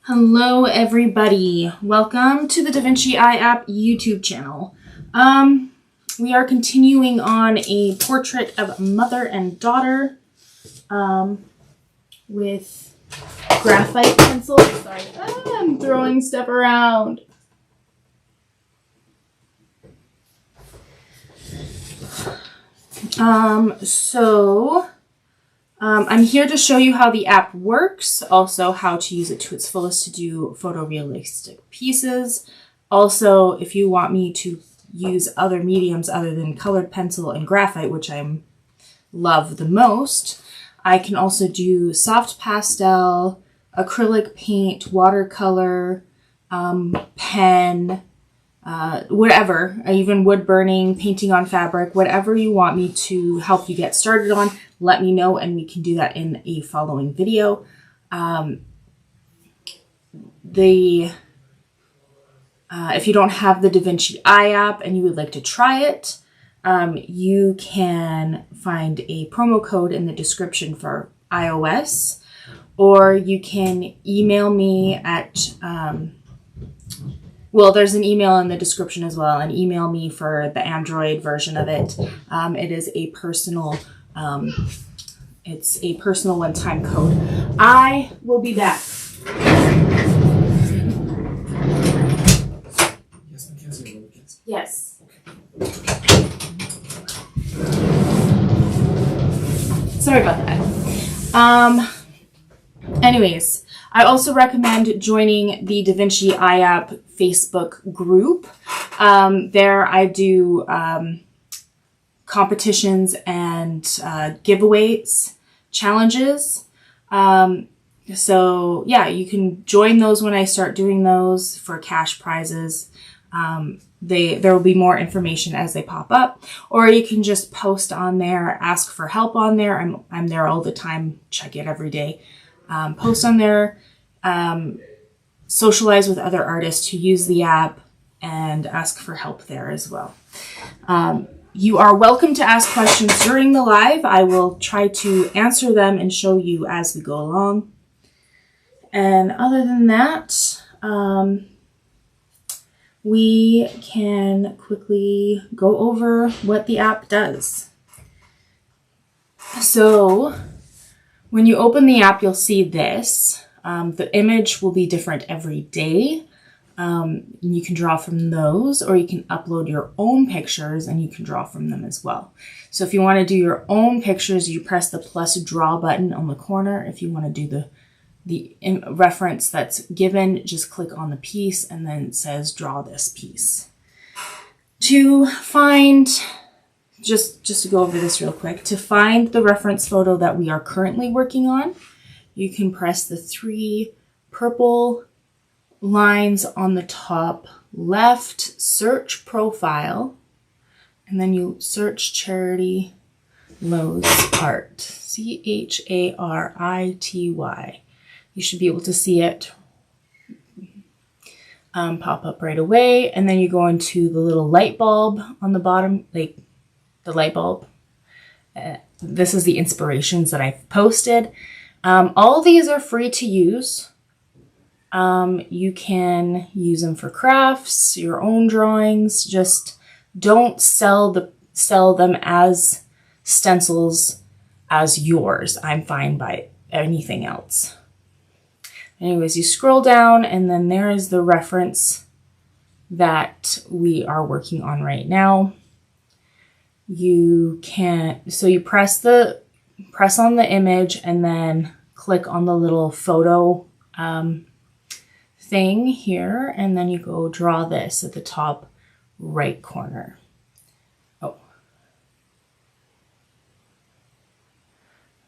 Hello everybody, welcome to the Vinci Eye App YouTube channel. We are continuing on a portrait of mother and daughter with graphite pencil. Sorry, I'm throwing stuff around. I'm here to show you how the app works, also how to use it to its fullest to do photorealistic pieces. Also, if you want me to use other mediums other than colored pencil and graphite, which I love the most, I can also do soft pastel, acrylic paint, watercolor, pen, whatever, even wood burning, painting on fabric, whatever you want me to help you get started on, let me know and we can do that in a following video. If you don't have the Vinci Eye app and you would like to try it, you can find a promo code in the description for iOS, or you can email me at well, there's an email in the description as well, and email me for the Android version of it. It is a personal, it's a personal one-time code. I will be back. Yes. Sorry about that. Anyways, I also recommend joining the Vinci Eye App Facebook group. There I do competitions and giveaways, challenges. So yeah, you can join those when I start doing those for cash prizes. There will be more information as they pop up, or you can just post on there, ask for help on there. I'm there all the time, check it every day. Post on there, socialize with other artists who use the app, and ask for help there as well. You are welcome to ask questions during the live. I will try to answer them and show you as we go along. And other than that, we can quickly go over what the app does. So when you open the app, you'll see this. The image will be different every day. You can draw from those, or you can upload your own pictures and you can draw from them as well. So if you want to do your own pictures, you press the plus draw button on the corner. If you want to do the reference that's given, just click on the piece and then it says draw this piece. To find, just to go over this real quick, to find the reference photo that we are currently working on, you can press the three purple lines on the top left, search profile, and then you search Charity Lowsart, CHARITY. You should be able to see it pop up right away, and then you go into the little light bulb on the bottom, like the light bulb. This is the inspirations that I've posted. All these are free to use. You can use them for crafts, your own drawings. Just don't sell them as stencils as yours. I'm fine by anything else. Anyways, you scroll down and then there is the reference that we are working on right now. You press on the image and then click on the little photo thing here, and then you go draw this at the top right corner.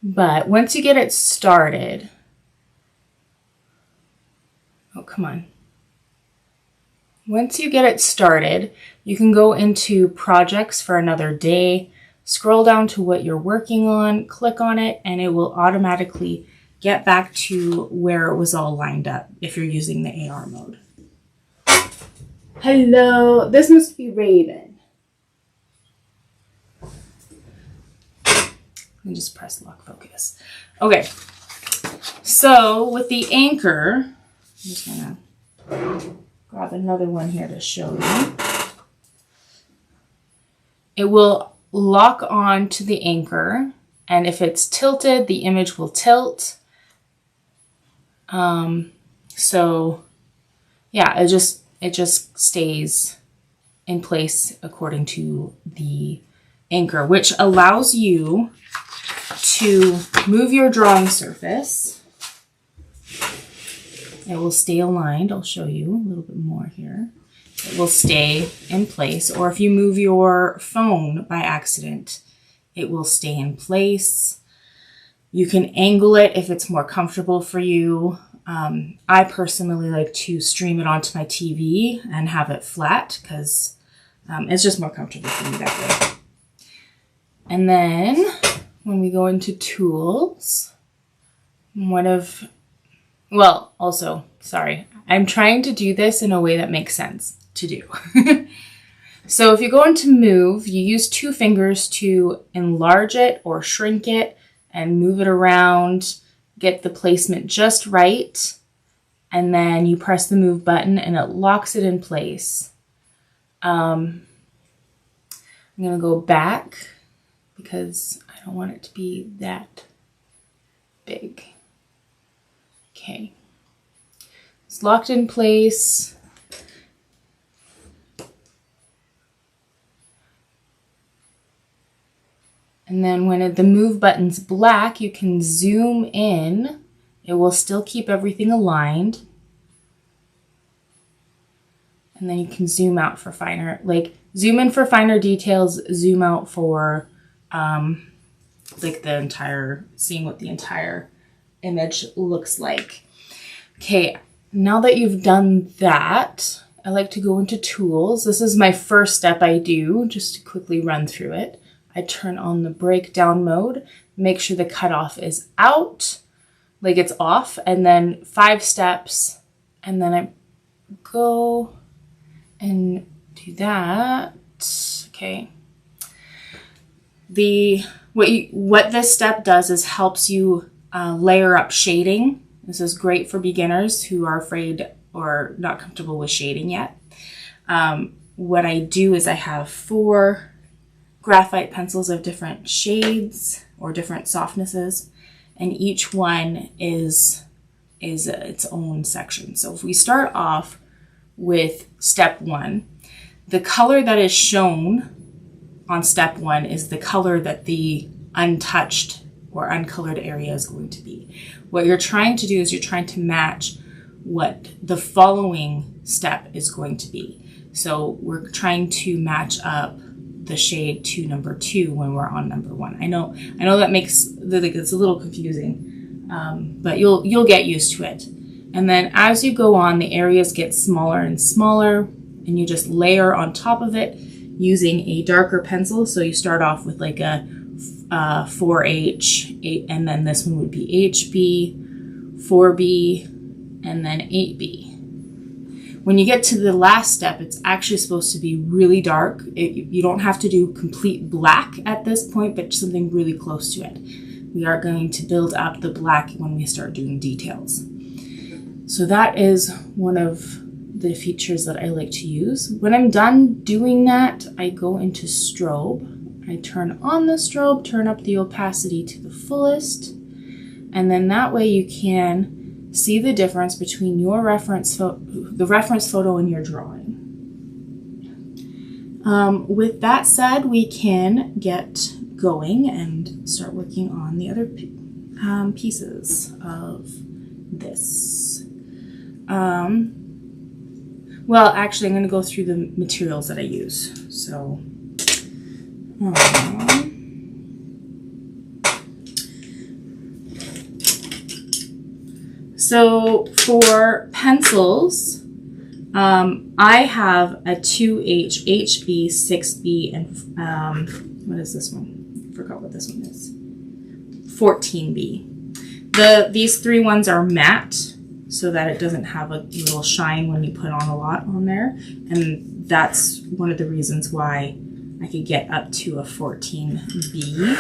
But once you get it started, once you get it started, you can go into projects for another day, scroll down to what you're working on, click on it, and it will automatically get back to where it was all lined up if you're using the AR mode. Hello, this must be Raven. And just press lock focus. Okay, so with the anchor, just gonna grab another one here to show you. It will lock on to the anchor, and if it's tilted, the image will tilt. So yeah, it just stays in place according to the anchor, which allows you to move your drawing surface. It will stay aligned. I'll show you a little bit more here. It will stay in place. Or if you move your phone by accident, it will stay in place. You can angle it if it's more comfortable for you. I personally like to stream it onto my TV and have it flat because it's just more comfortable for me that way. And then when we go into tools, I'm trying to do this in a way that makes sense to do. So if you go into move, you use 2 fingers to enlarge it or shrink it and move it around, get the placement just right. And then you press the move button and it locks it in place. I'm going to go back because I don't want it to be that big. Okay. It's locked in place. And then when the move button's black, you can zoom in. It will still keep everything aligned. And then you can zoom out for finer, zoom in for finer details, zoom out for seeing what the entire image looks like. Okay, now that you've done that, I like to go into tools. This is my first step I do, just to quickly run through it. I turn on the breakdown mode, make sure the cutoff is out, it's off, and then 5 steps, and then I go and do that. Okay. What this step does is helps you layer up shading. This is great for beginners who are afraid or not comfortable with shading yet. What I do is I have 4 graphite pencils of different shades or different softnesses, and each one is its own section. So if we start off with step 1, the color that is shown on step 1 is the color that the untouched or uncolored area is going to be. What you're trying to do is you're trying to match what the following step is going to be. So we're trying to match up the shade to number 2 when we're on number 1. I know that makes it's a little confusing, but you'll get used to it. And then as you go on, the areas get smaller and smaller, and you just layer on top of it using a darker pencil. So you start off with a 4H, and then this one would be HB, 4B, and then 8B. When you get to the last step, it's actually supposed to be really dark. You don't have to do complete black at this point, but something really close to it. We are going to build up the black when we start doing details. So that is one of the features that I like to use. When I'm done doing that, I go into strobe. I turn on the strobe, turn up the opacity to the fullest, and then that way you can see the difference between your the reference photo and your drawing. With that said, we can get going and start working on the other pieces of this. Well, actually, I'm going to go through the materials that I use. So for pencils, I have a 2H, HB, 6B, and what is this one? I forgot what this one is. 14B. These 3 ones are matte, so that it doesn't have a little shine when you put on a lot on there. And that's one of the reasons why I could get up to a 14B.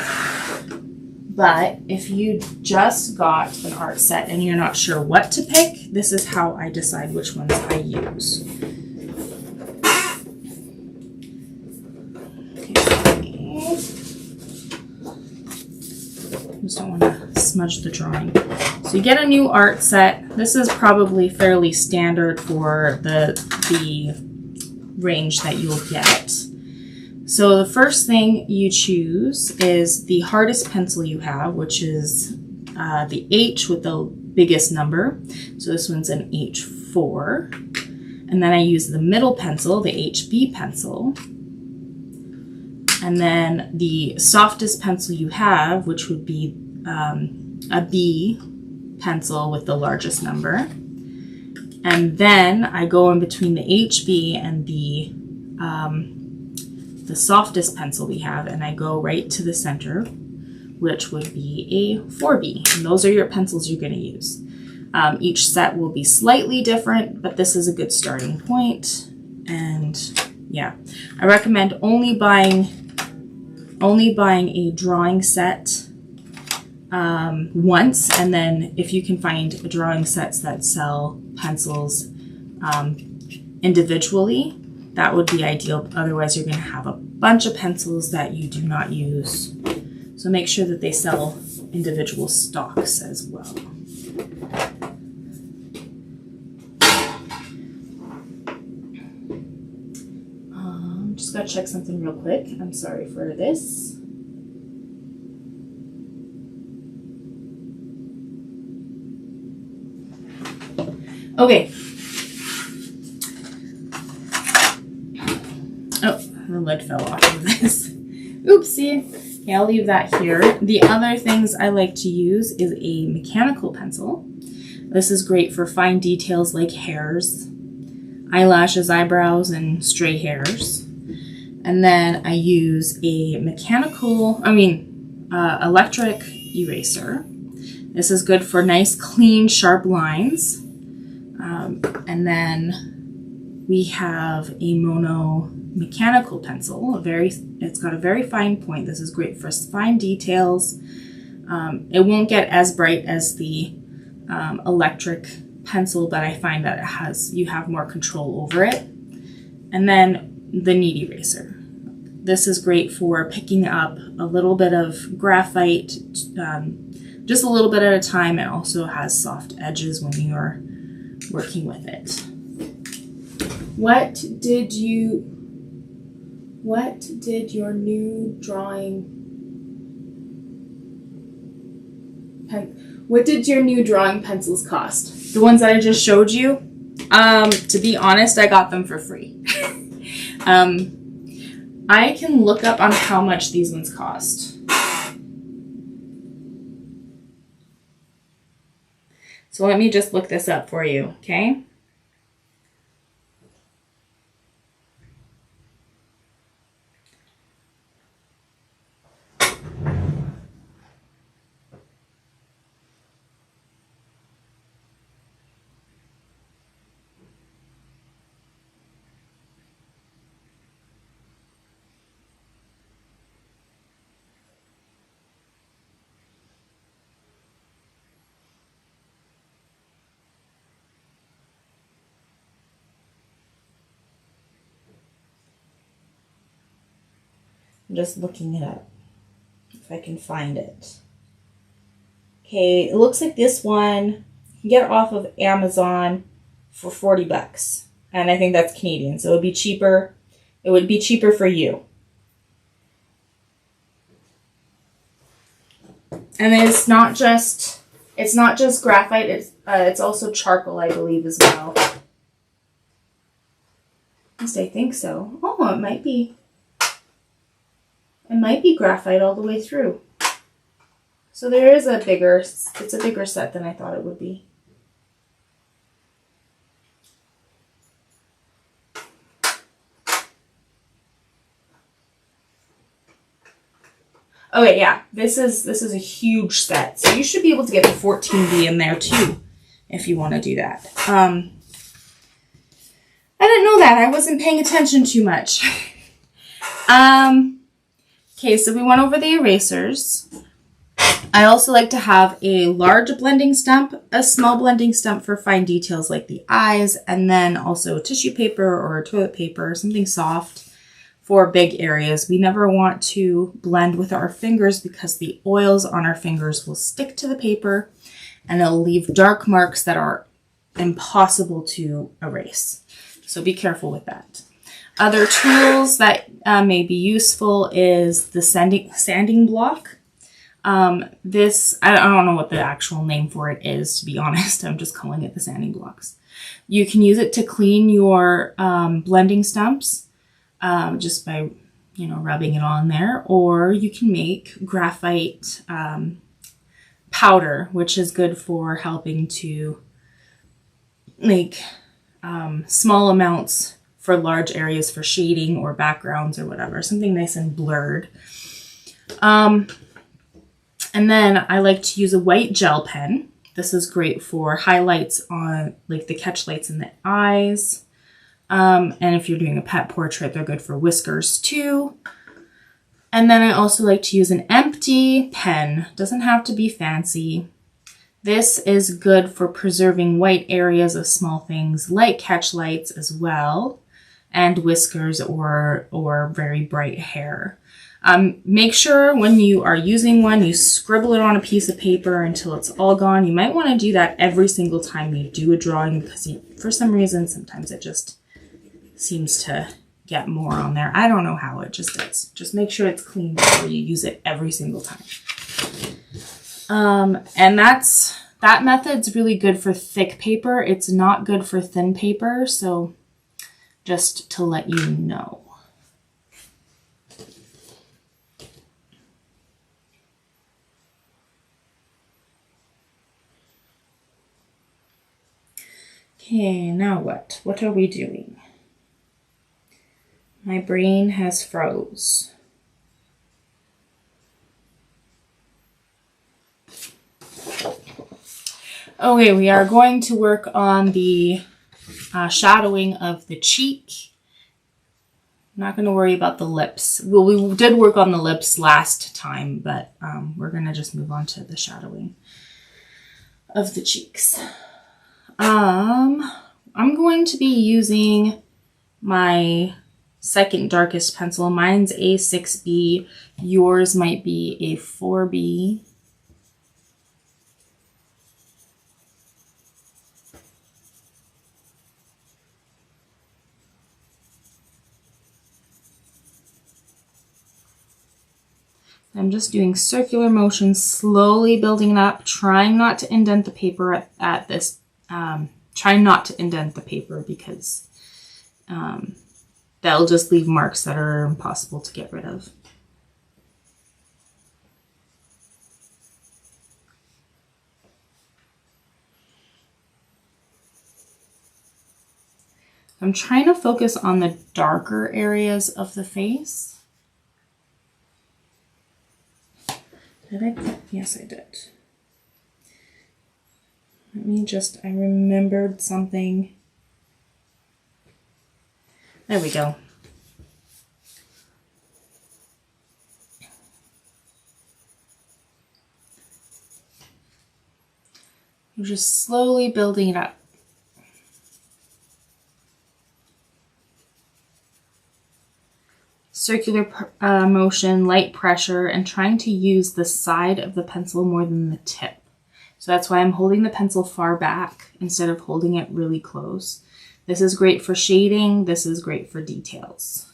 But if you just got an art set and you're not sure what to pick, this is how I decide which ones I use. Okay. Just don't want to smudge the drawing. So you get a new art set. This is probably fairly standard for the range that you'll get. So the first thing you choose is the hardest pencil you have, which is the H with the biggest number. So this one's an H4. And then I use the middle pencil, the HB pencil. And then the softest pencil you have, which would be a B pencil with the largest number. And then I go in between the HB and the softest pencil we have, and I go right to the center, which would be a 4B. And those are your pencils you're going to use. Each set will be slightly different, but this is a good starting point. And yeah, I recommend only buying a drawing set once, and then if you can find drawing sets that sell pencils individually, that would be ideal. Otherwise, you're going to have a bunch of pencils that you do not use. So make sure that they sell individual stocks as well. Just got to check something real quick. I'm sorry for this. Okay. Oh, the lid fell off of this. Oopsie. Okay, I'll leave that here. The other things I like to use is a mechanical pencil. This is great for fine details like hairs, eyelashes, eyebrows, and stray hairs. And then I use a electric eraser. This is good for nice, clean, sharp lines. And then we have a mono mechanical pencil. It's got a very fine point. This is great for fine details. It won't get as bright as the electric pencil, but I find that you have more control over it. And then the knead eraser. This is great for picking up a little bit of graphite, just a little bit at a time. It also has soft edges when you're working with it. What did your new drawing pencils cost? The ones that I just showed you? To be honest, I got them for free. I can look up on how much these ones cost. So let me just look this up for you, okay? I'm just looking it up, if I can find it. Okay, it looks like this one, you can get it off of Amazon for $40. And I think that's Canadian, so it would be cheaper. It would be cheaper for you. And it's not just graphite, it's also charcoal, I believe, as well. At least I think so. Oh, it might be. It might be graphite all the way through. So there is it's a bigger set than I thought it would be. Okay, yeah, this is a huge set. So you should be able to get the 14B in there too, if you want to do that. I didn't know that. I wasn't paying attention too much. Okay, so we went over the erasers. I also like to have a large blending stump, a small blending stump for fine details like the eyes, and then also tissue paper or toilet paper, something soft for big areas. We never want to blend with our fingers because the oils on our fingers will stick to the paper and it'll leave dark marks that are impossible to erase. So be careful with that. Other tools that may be useful is the sanding block. This, I don't know what the actual name for it is, to be honest. I'm just calling it the sanding blocks. You can use it to clean your blending stumps just by, rubbing it on there. Or you can make graphite powder, which is good for helping to make small amounts for large areas for shading or backgrounds or whatever. Something nice and blurred. And then I like to use a white gel pen. This is great for highlights on like the catch lights in the eyes. And if you're doing a pet portrait, they're good for whiskers too. And then I also like to use an empty pen. Doesn't have to be fancy. This is good for preserving white areas of small things like catch lights as well, and whiskers or very bright hair. Make sure when you are using one, you scribble it on a piece of paper until it's all gone. You might want to do that every single time you do a drawing because for some reason, sometimes it just seems to get more on there. I don't know how, it just is. Just make sure it's clean before you use it every single time. And that method's really good for thick paper. It's not good for thin paper, so just to let you know. Okay, now what? What are we doing? My brain has froze. Okay, we are going to work on the shadowing of the cheek. I'm not going to worry about the lips. Well, we did work on the lips last time, but we're going to just move on to the shadowing of the cheeks. I'm going to be using my second darkest pencil. Mine's a 6B. Yours might be a 4B. I'm just doing circular motions, slowly building it up, trying not to indent the paper at this. Trying not to indent the paper because that'll just leave marks that are impossible to get rid of. I'm trying to focus on the darker areas of the face. Did I? Yes, I did. Let me I remembered something. There we go. I'm just slowly building it up. Circular motion, light pressure, and trying to use the side of the pencil more than the tip. So that's why I'm holding the pencil far back instead of holding it really close. This is great for shading. This is great for details.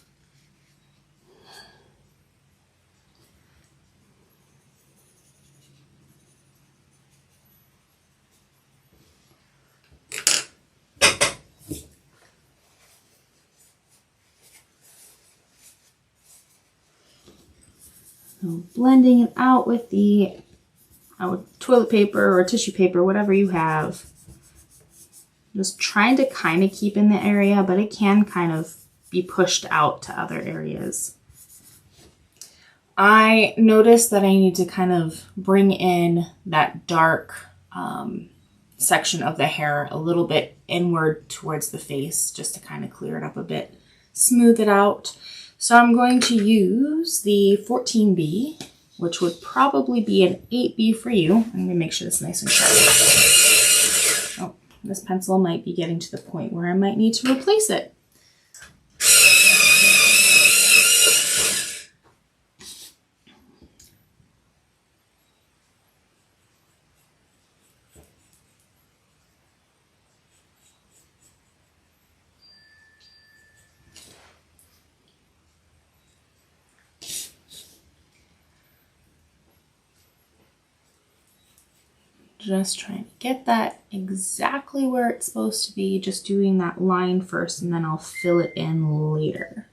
So blending it out with the toilet paper or tissue paper, whatever you have. Just trying to kind of keep in the area, but it can kind of be pushed out to other areas. I noticed that I need to kind of bring in that dark section of the hair a little bit inward towards the face just to kind of clear it up a bit, smooth it out. So I'm going to use the 14B which would probably be an 8B for you. I'm going to make sure it's nice and sharp. Oh, this pencil might be getting to the point where I might need to replace it. Just trying to get that exactly where it's supposed to be, just doing that line first, and then I'll fill it in later.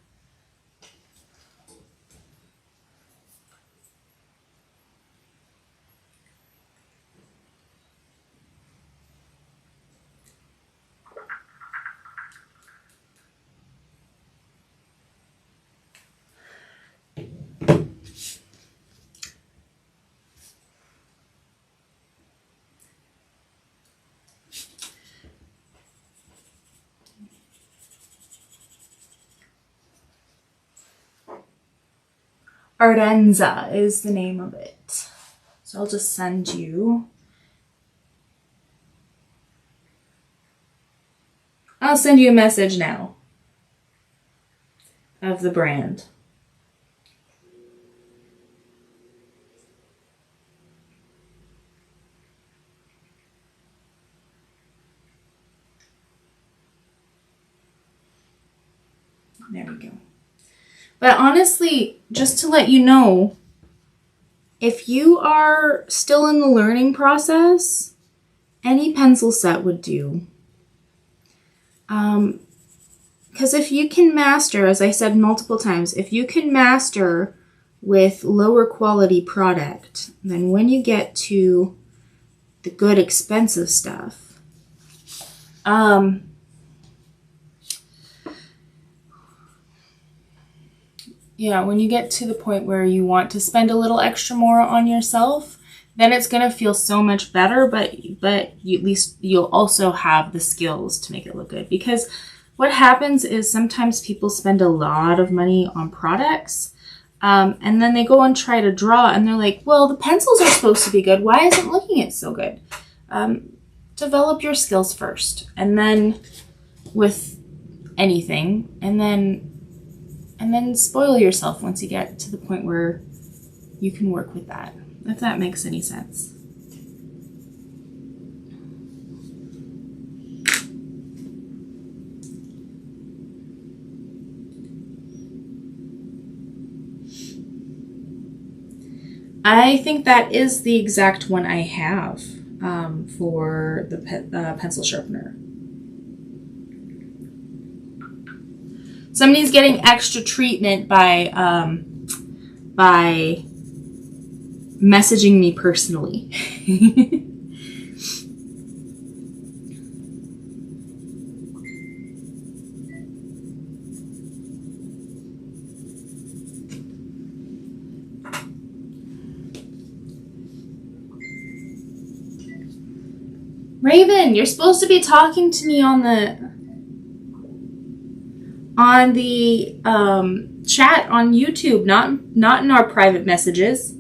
Ardenza is the name of it. So I'll just send you. I'll send you a message now of the brand. There we go. But honestly, just to let you know, if you are still in the learning process, any pencil set would do. Because if you can master, as I said multiple times, if you can master with lower quality product, then when you get to the good expensive stuff, yeah, when you get to the point where you want to spend a little extra more on yourself, then it's going to feel so much better, but you, at least you'll also have the skills to make it look good. Because what happens is sometimes people spend a lot of money on products, and then they go and try to draw, and they're like, well, the pencils are supposed to be good. Why isn't looking it so good? Develop your skills first, and then with anything, and then spoil yourself once you get to the point where you can work with that, if that makes any sense. I think that is the exact one I have for the pencil sharpener. Somebody's getting extra treatment by messaging me personally. Raven, you're supposed to be talking to me on the chat on YouTube, not in our private messages.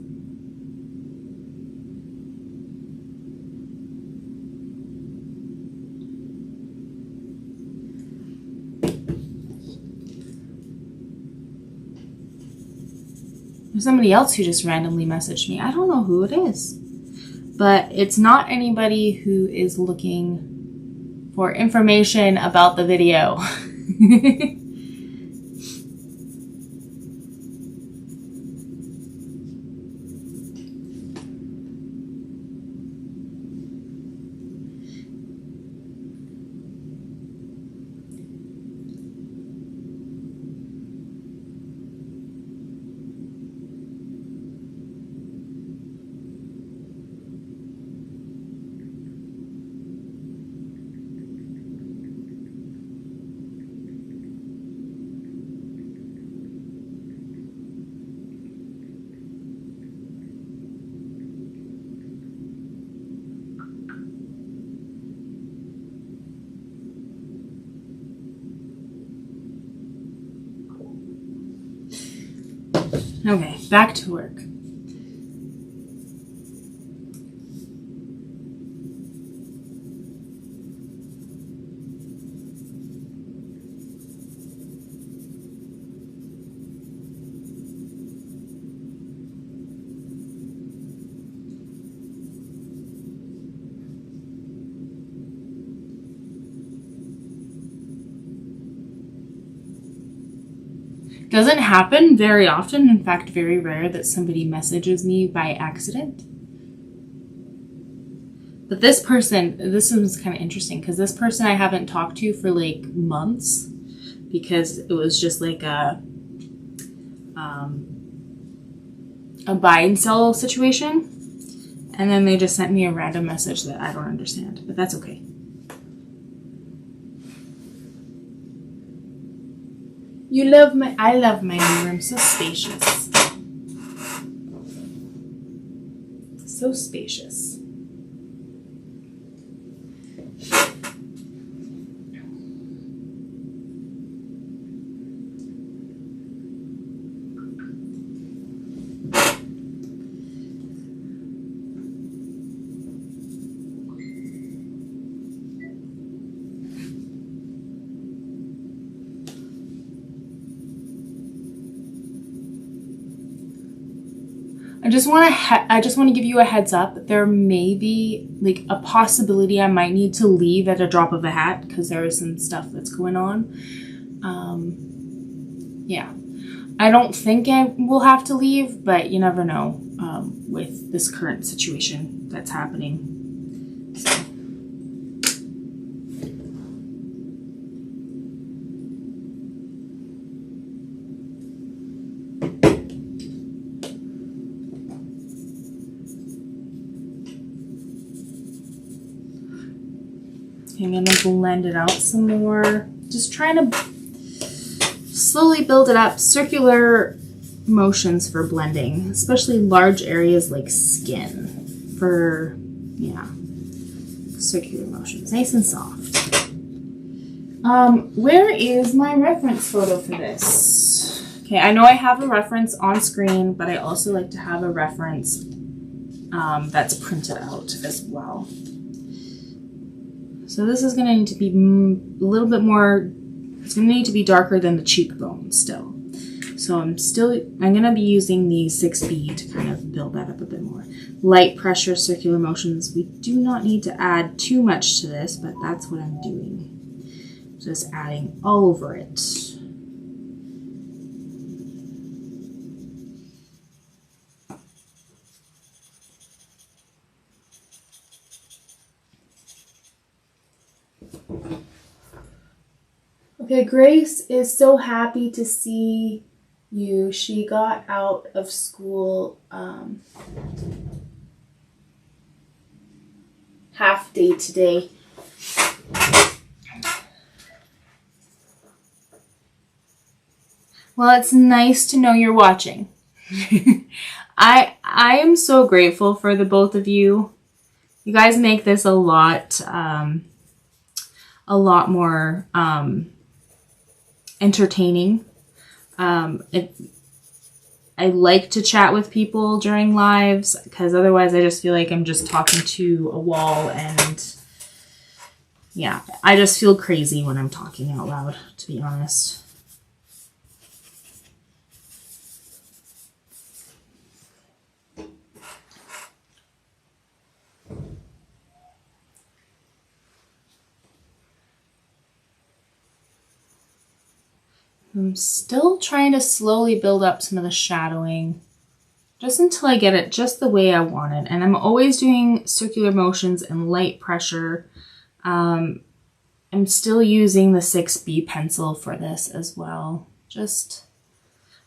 There's somebody else who just randomly messaged me. I don't know who it is, but it's not anybody who is looking for information about the video. Okay, back to work. Doesn't happen very often. In fact, very rare that somebody messages me by accident. But this person, this was kind of interesting because this person I haven't talked to for like months because it was just like a buy and sell situation. And then they just sent me a random message that I don't understand, but that's okay. I love my new room. So spacious. So spacious. I just want to give you a heads up. There may be like a possibility I might need to leave at a drop of a hat because there is some stuff that's going on. Yeah, I don't think I will have to leave, but you never know with this current situation that's happening. So. I'm going to blend it out some more. Just trying to slowly build it up. Circular motions for blending, especially large areas like skin for, yeah, circular motions. Nice and soft. Where is my reference photo for this? Okay, I know I have a reference on screen, but I also like to have a reference that's printed out as well. So this is going to need to be a little bit more, it's going to need to be darker than the cheekbone still. So I'm going to be using the 6B to kind of build that up a bit more. Light pressure, circular motions. We do not need to add too much to this, but that's what I'm doing. Just adding all over it. Okay, Grace is so happy to see you. She got out of school half day today. Well, it's nice to know you're watching. I am so grateful for the both of you. You guys make this a lot more entertaining. I like to chat with people during lives because otherwise I just feel like I'm just talking to a wall, and yeah, I just feel crazy when I'm talking out loud, to be honest. I'm still trying to slowly build up some of the shadowing just until I get it just the way I want it. And I'm always doing circular motions and light pressure. I'm still using the 6B pencil for this as well. Just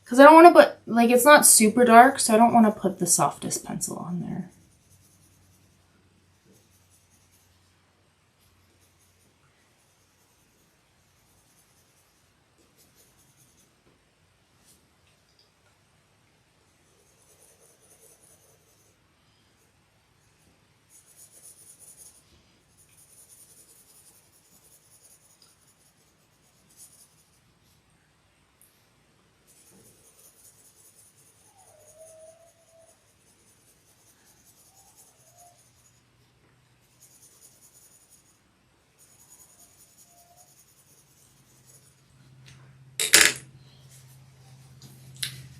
because I don't want to put, like, it's not super dark, so I don't want to put the softest pencil on there.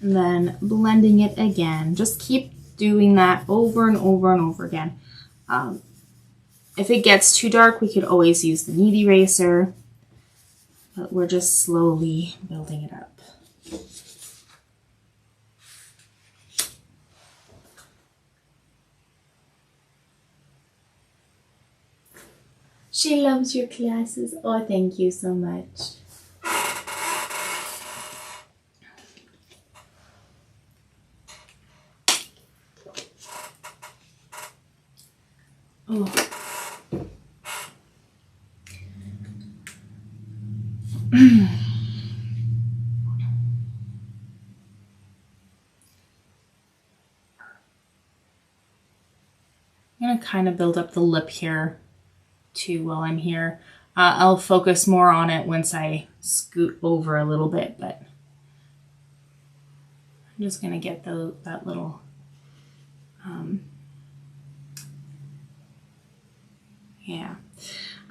And then blending it again. Just keep doing that over and over and over again. If it gets too dark, we could always use the knead eraser, but we're just slowly building it up. She loves your classes. Oh, thank you so much. Oh. I'm going to kind of build up the lip here too while I'm here. I'll focus more on it once I scoot over a little bit, but I'm just going to get that little yeah.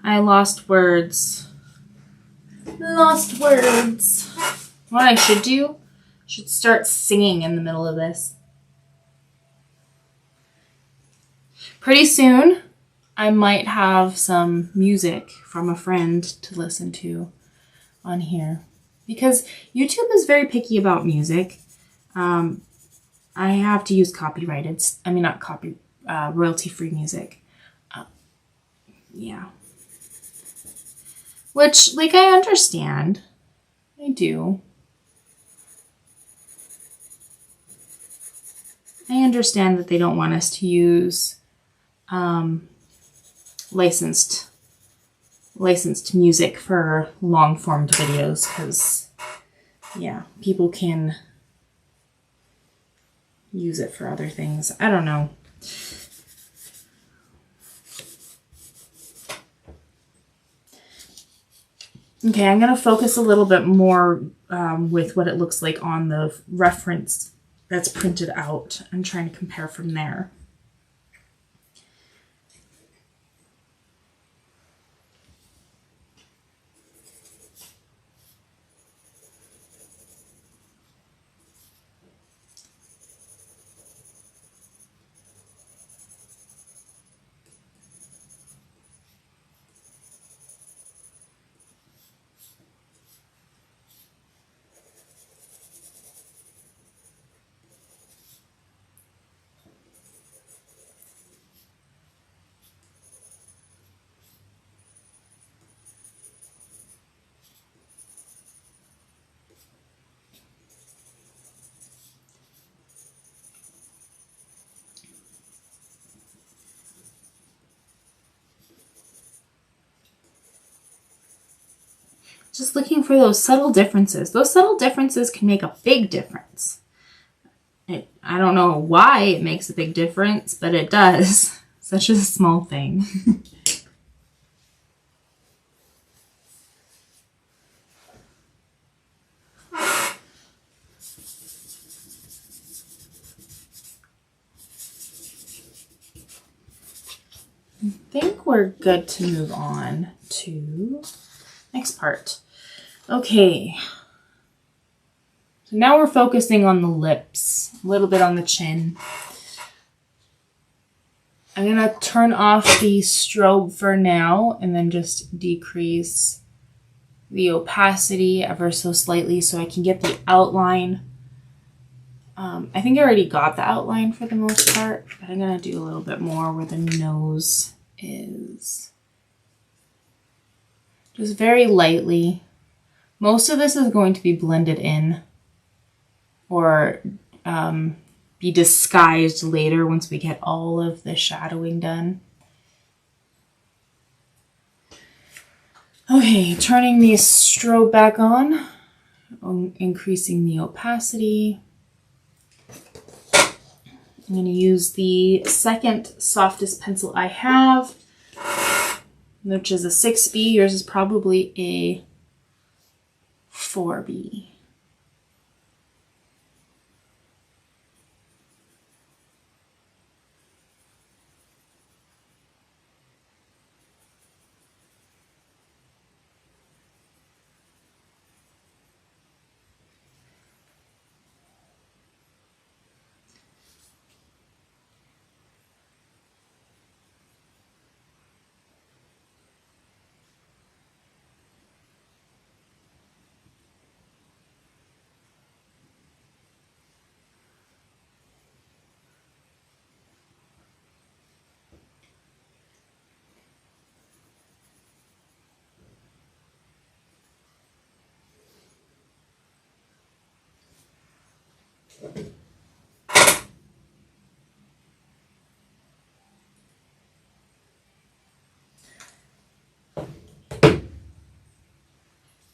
I lost words. Lost words. What I should do, should start singing in the middle of this. Pretty soon, I might have some music from a friend to listen to on here. Because YouTube is very picky about music. I have to use royalty-free music. Yeah. Which, like, I understand. I do. I understand that they don't want us to use licensed music for long-formed videos because, yeah, people can use it for other things. I don't know. Okay, I'm going to focus a little bit more with what it looks like on the reference that's printed out. I'm trying to compare from there. Just looking for those subtle differences. Those subtle differences can make a big difference. I don't know why it makes a big difference, but it does. Such a small thing. I think we're good to move on to next part. Okay. So now we're focusing on the lips, a little bit on the chin. I'm going to turn off the strobe for now and then just decrease the opacity ever so slightly so I can get the outline. I think I already got the outline for the most part, but I'm going to do a little bit more where the nose is. Just very lightly. Most of this is going to be blended in or be disguised later once we get all of the shadowing done. Okay, turning the strobe back on, increasing the opacity. I'm going to use the second softest pencil I have, which is a 6B. Yours is probably a 4B.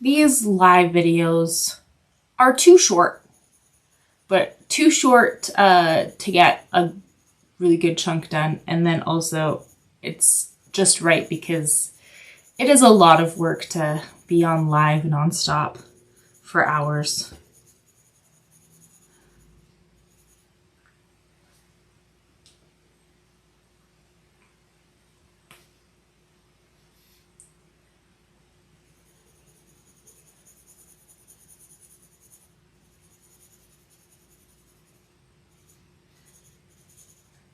These live videos are too short, but too short to get a really good chunk done. And then also it's just right because it is a lot of work to be on live nonstop for hours.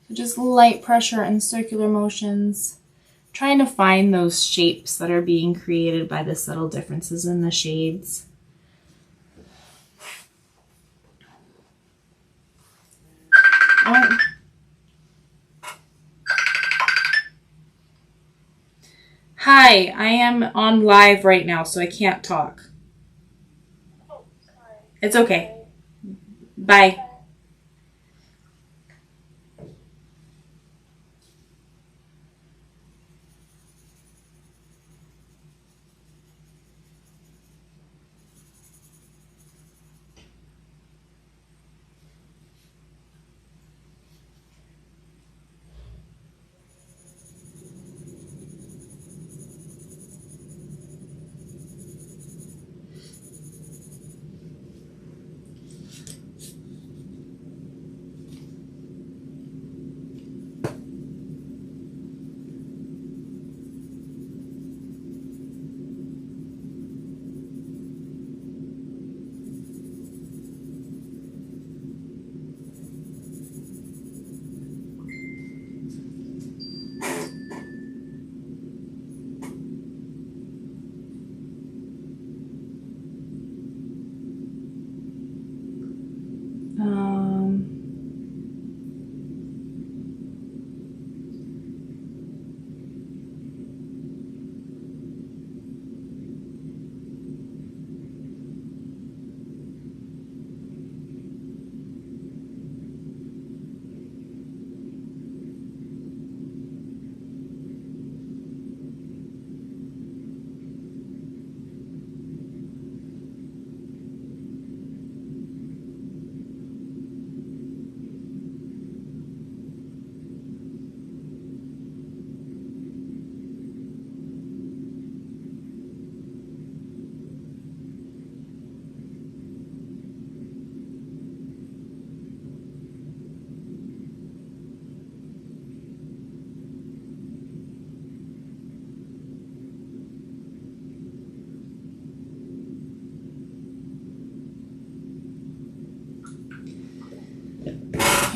So just light pressure and circular motions, trying to find those shapes that are being created by the subtle differences in the shades. Oh. Hi, I am on live right now, so I can't talk. Oh, sorry. It's okay. Bye.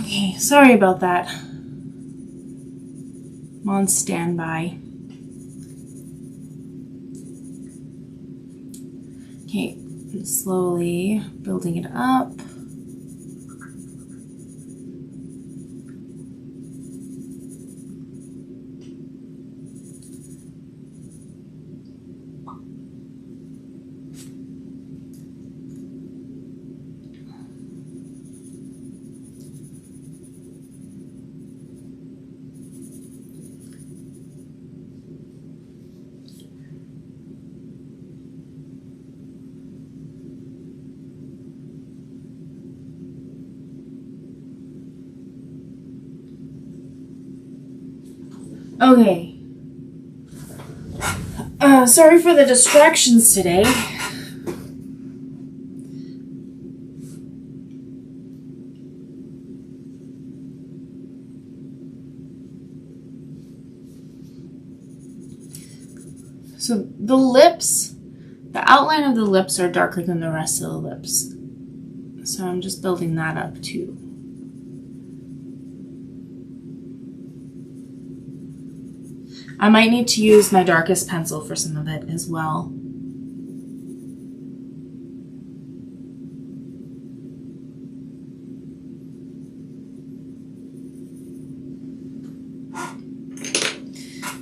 Okay, sorry about that. I'm on standby. Okay, slowly building it up. Okay. Sorry for the distractions today. So the lips, the outline of the lips are darker than the rest of the lips. So I'm just building that up too. I might need to use my darkest pencil for some of it as well.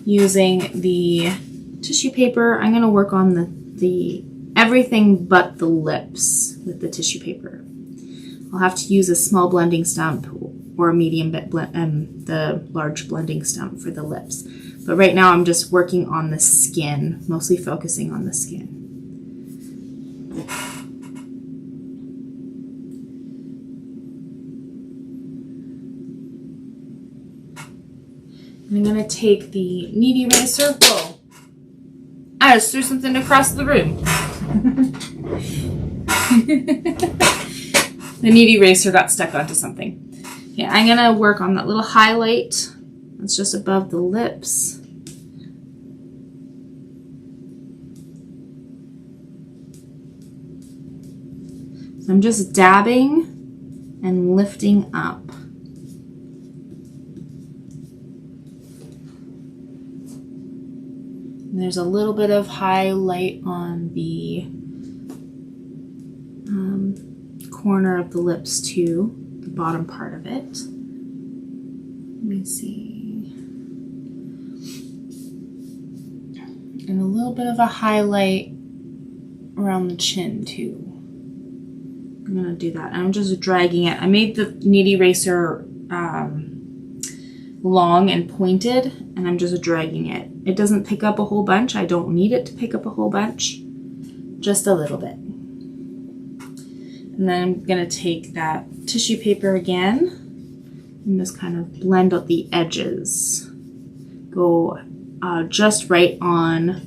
Using the tissue paper, I'm going to work on the everything but the lips with the tissue paper. I'll have to use a small blending stump or a medium bit the large blending stump for the lips. But right now I'm just working on the skin, mostly focusing on the skin. I'm going to take the knead eraser. Whoa. I just threw something across the room. The knead eraser got stuck onto something. Yeah, I'm going to work on that little highlight that's just above the lips. So I'm just dabbing and lifting up. And there's a little bit of highlight on the corner of the lips too, the bottom part of it. Let me see. And a little bit of a highlight around the chin too. I'm gonna do that. I'm just dragging it. I made the knead eraser long and pointed, and I'm just dragging it. It doesn't pick up a whole bunch. I don't need it to pick up a whole bunch, just a little bit. And then I'm gonna take that tissue paper again and just kind of blend out the edges. Go just right on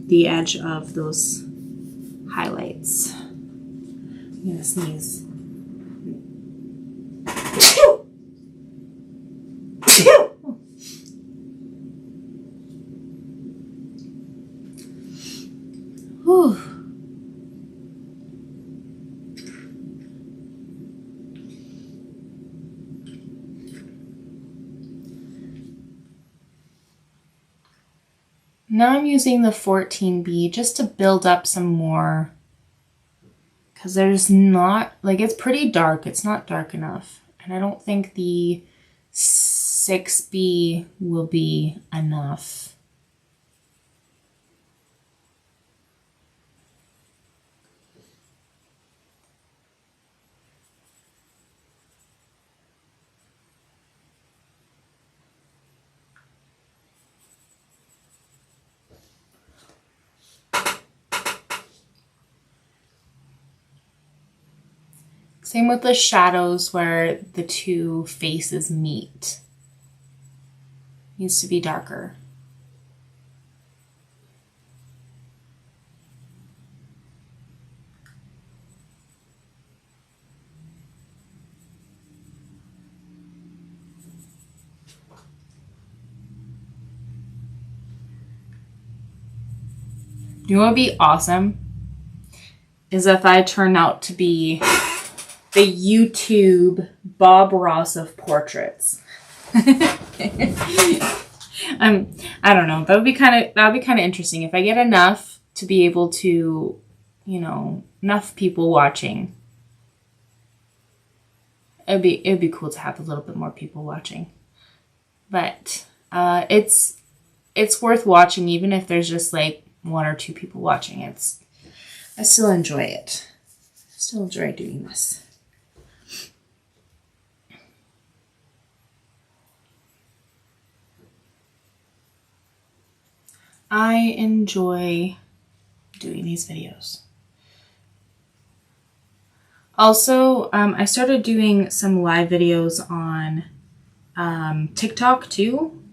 the edge of those highlights. I'm gonna sneeze. Whew. Now I'm using the 14B just to build up some more, because there's not, like, it's pretty dark. It's not dark enough. And I don't think the 6B will be enough. Same with the shadows where the two faces meet. Needs to be darker. You know what would be awesome? Is if I turn out to be the YouTube Bob Ross of portraits. I don't know. That would be kind of interesting if I get enough to be able to, you know, enough people watching. It'd be cool to have a little bit more people watching. But it's worth watching even if there's just like 1 or 2 people watching. I still enjoy it. I still enjoy doing this. I enjoy doing these videos. Also, I started doing some live videos on TikTok too.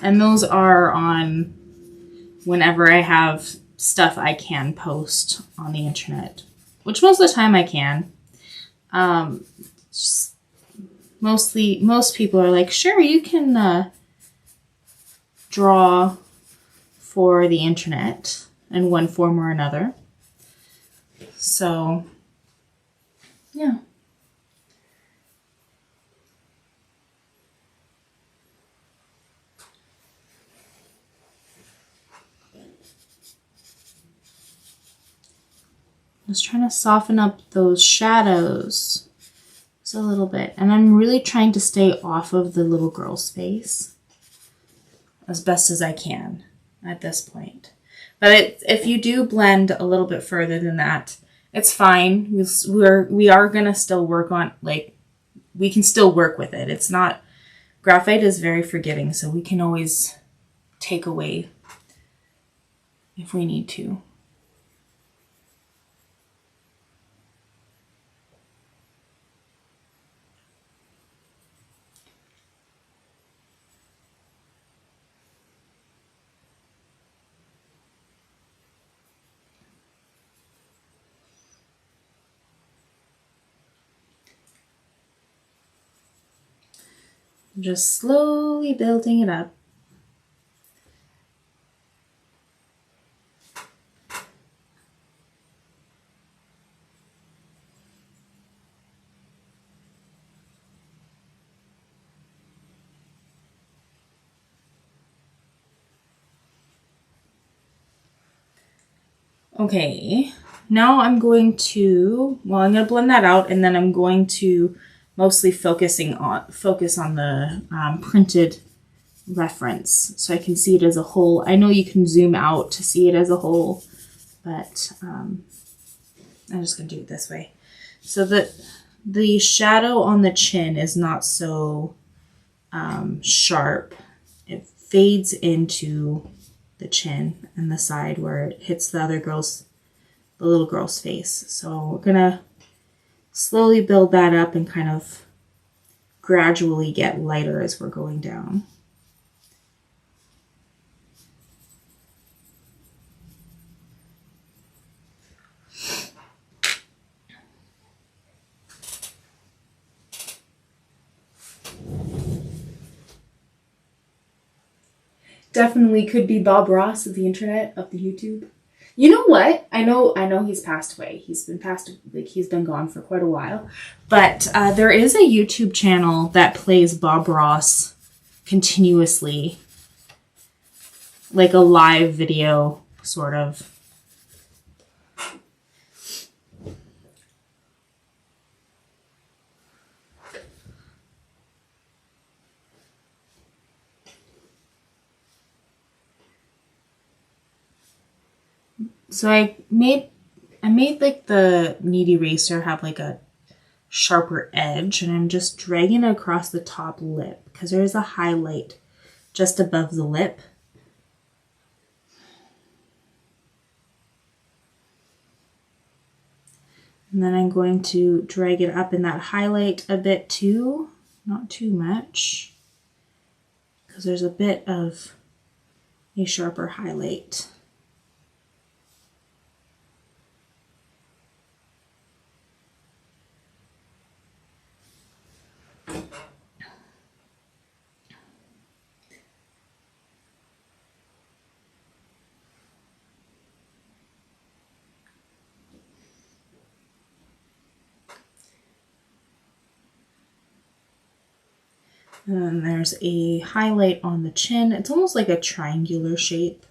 And those are on whenever I have stuff I can post on the internet, which most of the time I can. Most people are like, sure, you can draw for the internet in one form or another. So, yeah. Just trying to soften up those shadows just a little bit. And I'm really trying to stay off of the little girl's face as best as I can at this point. But if you do blend a little bit further than that, it's fine. We are going to still work on, like, we can still work with it. It's not Graphite is very forgiving, so we can always take away if we need to. Just slowly building it up. Okay, now I'm going to, I'm going to blend that out, and then I'm going to mostly focus on the printed reference, so I can see it as a whole. I know you can zoom out to see it as a whole, but I'm just going to do it this way. So that the shadow on the chin is not so sharp. It fades into the chin and the side where it hits the little girl's face. So we're gonna slowly build that up and kind of gradually get lighter as we're going down. Definitely could be Bob Ross of the internet, of the YouTube. You know what? I know he's passed away. He's been gone for quite a while. But there is a YouTube channel that plays Bob Ross continuously. Like a live video, sort of. So I made like the knead eraser have like a sharper edge, and I'm just dragging it across the top lip because there is a highlight just above the lip. And then I'm going to drag it up in that highlight a bit too, not too much, because there's a bit of a sharper highlight. And then there's a highlight on the chin. It's almost like a triangular shape.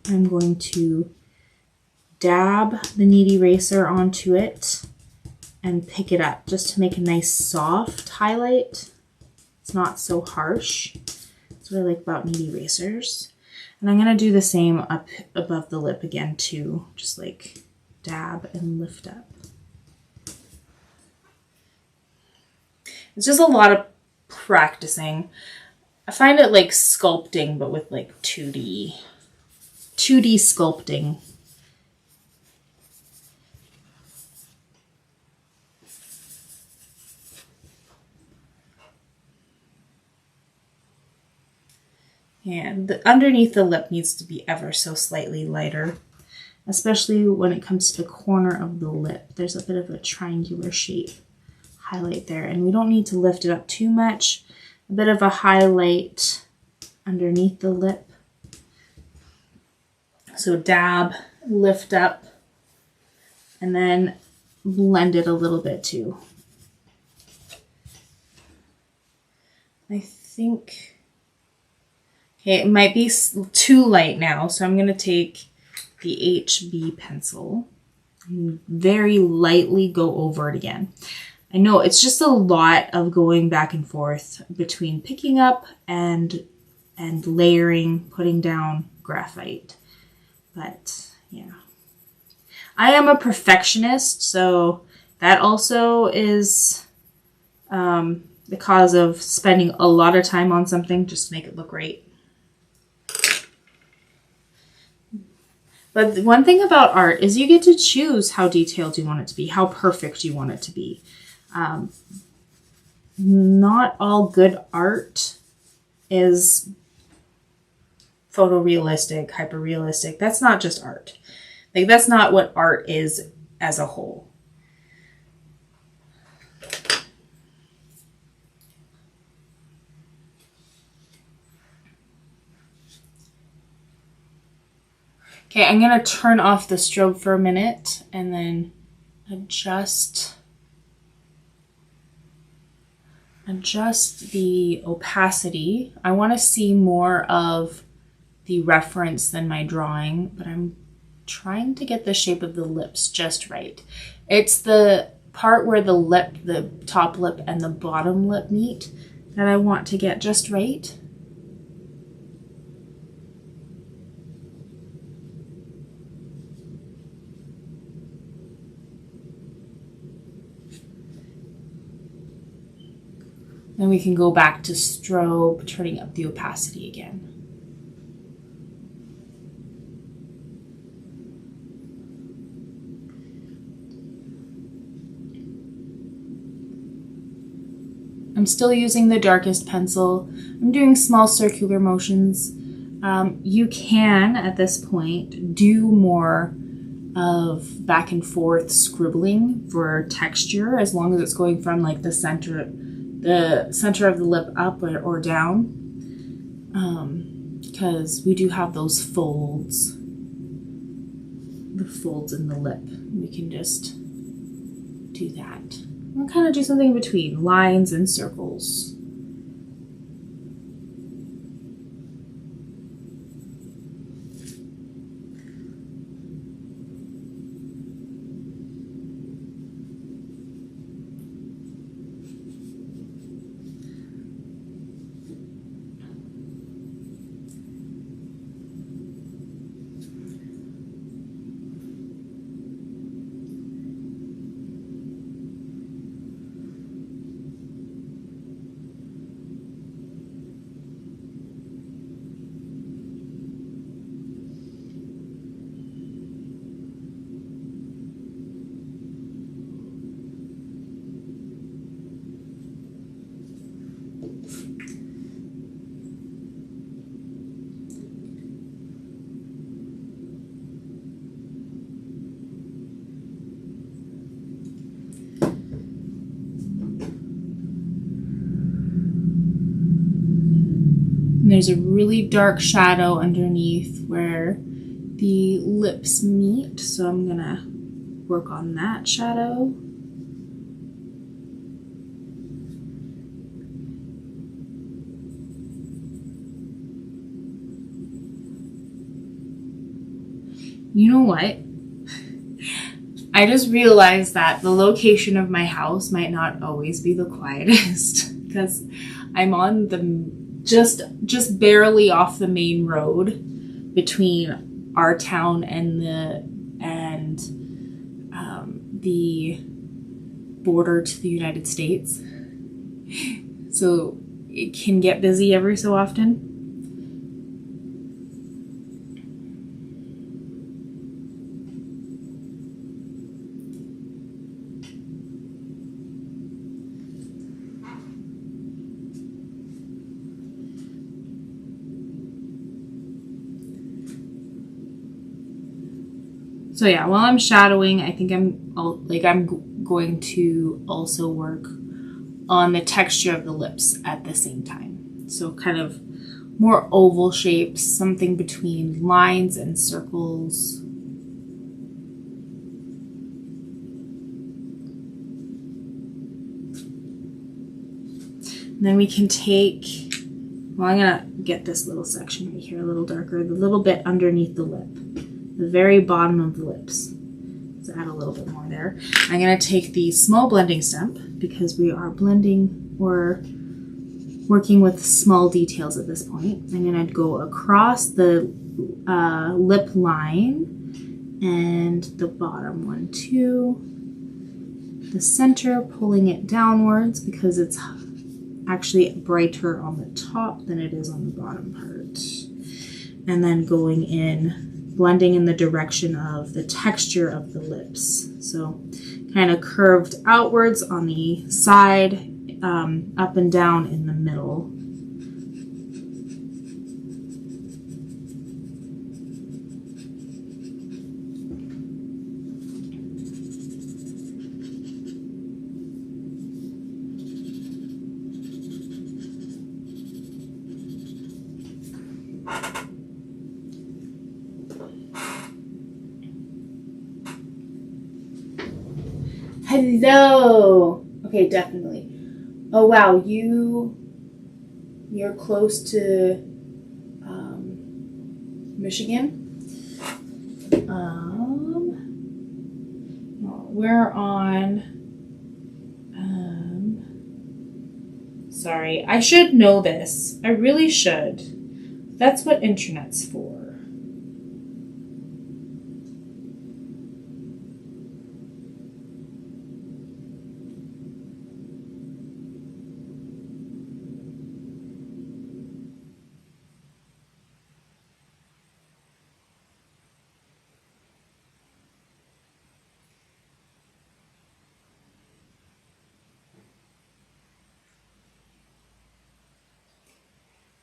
I'm going to dab the knead eraser onto it and pick it up just to make a nice soft highlight. It's not so harsh. That's what I like about knead erasers. And I'm going to do the same up above the lip again too. Just like dab and lift up. It's just a lot of practicing. I find it like sculpting, but with like 2D sculpting. And underneath the lip needs to be ever so slightly lighter, especially when it comes to the corner of the lip. There's a bit of a triangular shape highlight there, and we don't need to lift it up too much. A bit of a highlight underneath the lip. So dab, lift up, and then blend it a little bit too. I think, okay, it might be too light now, so I'm going to take the HB pencil and very lightly go over it again. I know it's just a lot of going back and forth between picking up and layering, putting down graphite. But yeah, I am a perfectionist, so that also is the cause of spending a lot of time on something just to make it look great. But one thing about art is you get to choose how detailed you want it to be, how perfect you want it to be. Not all good art is photorealistic, hyper-realistic. That's not just art. Like, that's not what art is as a whole. Okay, I'm going to turn off the strobe for a minute and then adjust the opacity. I want to see more of the reference than my drawing, but I'm trying to get the shape of the lips just right. It's the part where the lip, the top lip and the bottom lip meet that I want to get just right. Then we can go back to strobe, turning up the opacity again. I'm still using the darkest pencil. I'm doing small circular motions. You can, at this point, do more of back and forth scribbling for texture, as long as it's going from like the center of the lip up or down, because we do have those folds, the folds in the lip. We can just do that. We'll kind of do something between lines and circles. And there's a really dark shadow underneath where the lips meet, so I'm gonna work on that shadow. You know what? I just realized that the location of my house might not always be the quietest because I'm on the just barely off the main road between our town and the border to the United States. So it can get busy every so often. So yeah, while I'm shadowing, I think I'm going to also work on the texture of the lips at the same time. So kind of more oval shapes, something between lines and circles. And then we can take, well, I'm gonna get this little section right here a little darker, the little bit underneath the lip. The very bottom of the lips. Let's add a little bit more there. I'm going to take the small blending stump because we are blending or working with small details at this point. I'm going to go across the lip line and the bottom one too. The center, pulling it downwards because it's actually brighter on the top than it is on the bottom part. And then going in, blending in the direction of the texture of the lips. So kind of curved outwards on the side, up and down in the middle. Hello. Okay, definitely. Oh wow, you're close to Michigan. We're on. Sorry, I should know this. I really should. That's what internet's for.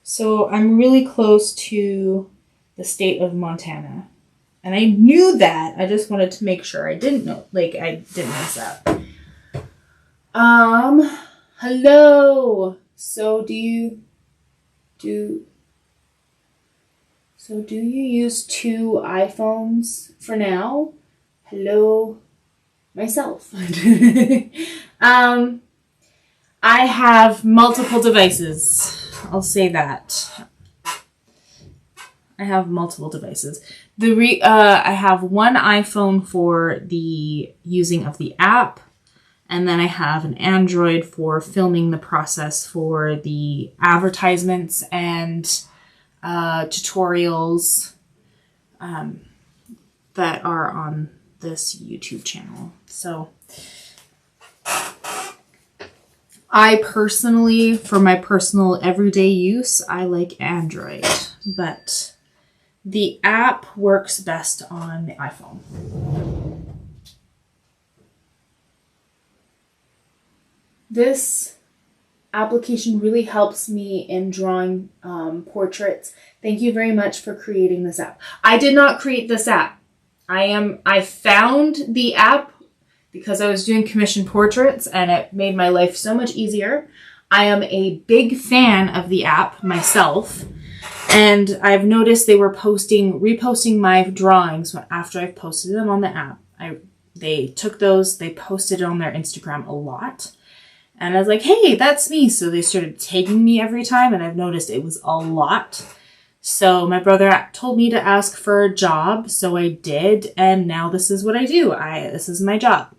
So I'm really close to the state of Montana. And I knew that. I just wanted to make sure I didn't know. Like, I didn't mess up. Hello. So do you use 2 iPhones for now? Hello, myself. I have multiple devices. I'll say that. I have multiple devices. I have one iPhone for the using of the app, and then I have an Android for filming the process for the advertisements and tutorials that are on this YouTube channel. So I personally, for my personal everyday use, I like Android, but the app works best on the iPhone. This application really helps me in drawing portraits. Thank you very much for creating this app. I did not create this app. I found the app because I was doing commission portraits and it made my life so much easier. I am a big fan of the app myself, and I've noticed they were reposting my drawings after I've posted them on the app. They took those, they posted it on their Instagram a lot. And I was like, hey, that's me. So they started tagging me every time, and I've noticed it was a lot. So my brother told me to ask for a job, so I did, and now this is what I do. This is my job.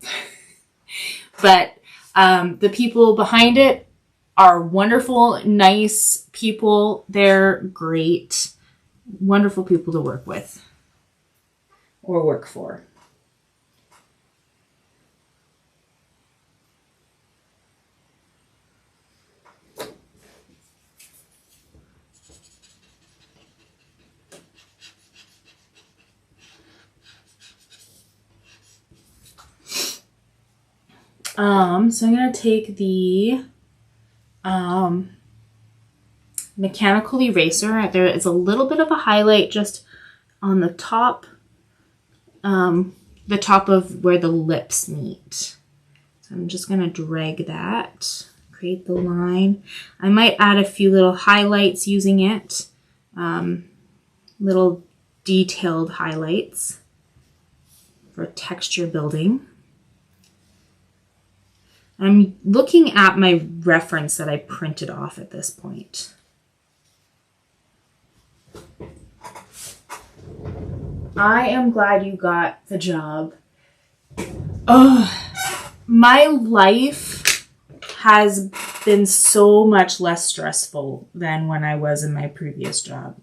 But the people behind it are wonderful, nice people. They're great, wonderful people to work with or work for. So I'm going to take the mechanical eraser. There is a little bit of a highlight just on the top of where the lips meet. So I'm just going to drag that, create the line. I might add a few little highlights using it, little detailed highlights for texture building. I'm looking at my reference that I printed off at this point. I am glad you got the job. My life has been so much less stressful than when I was in my previous job.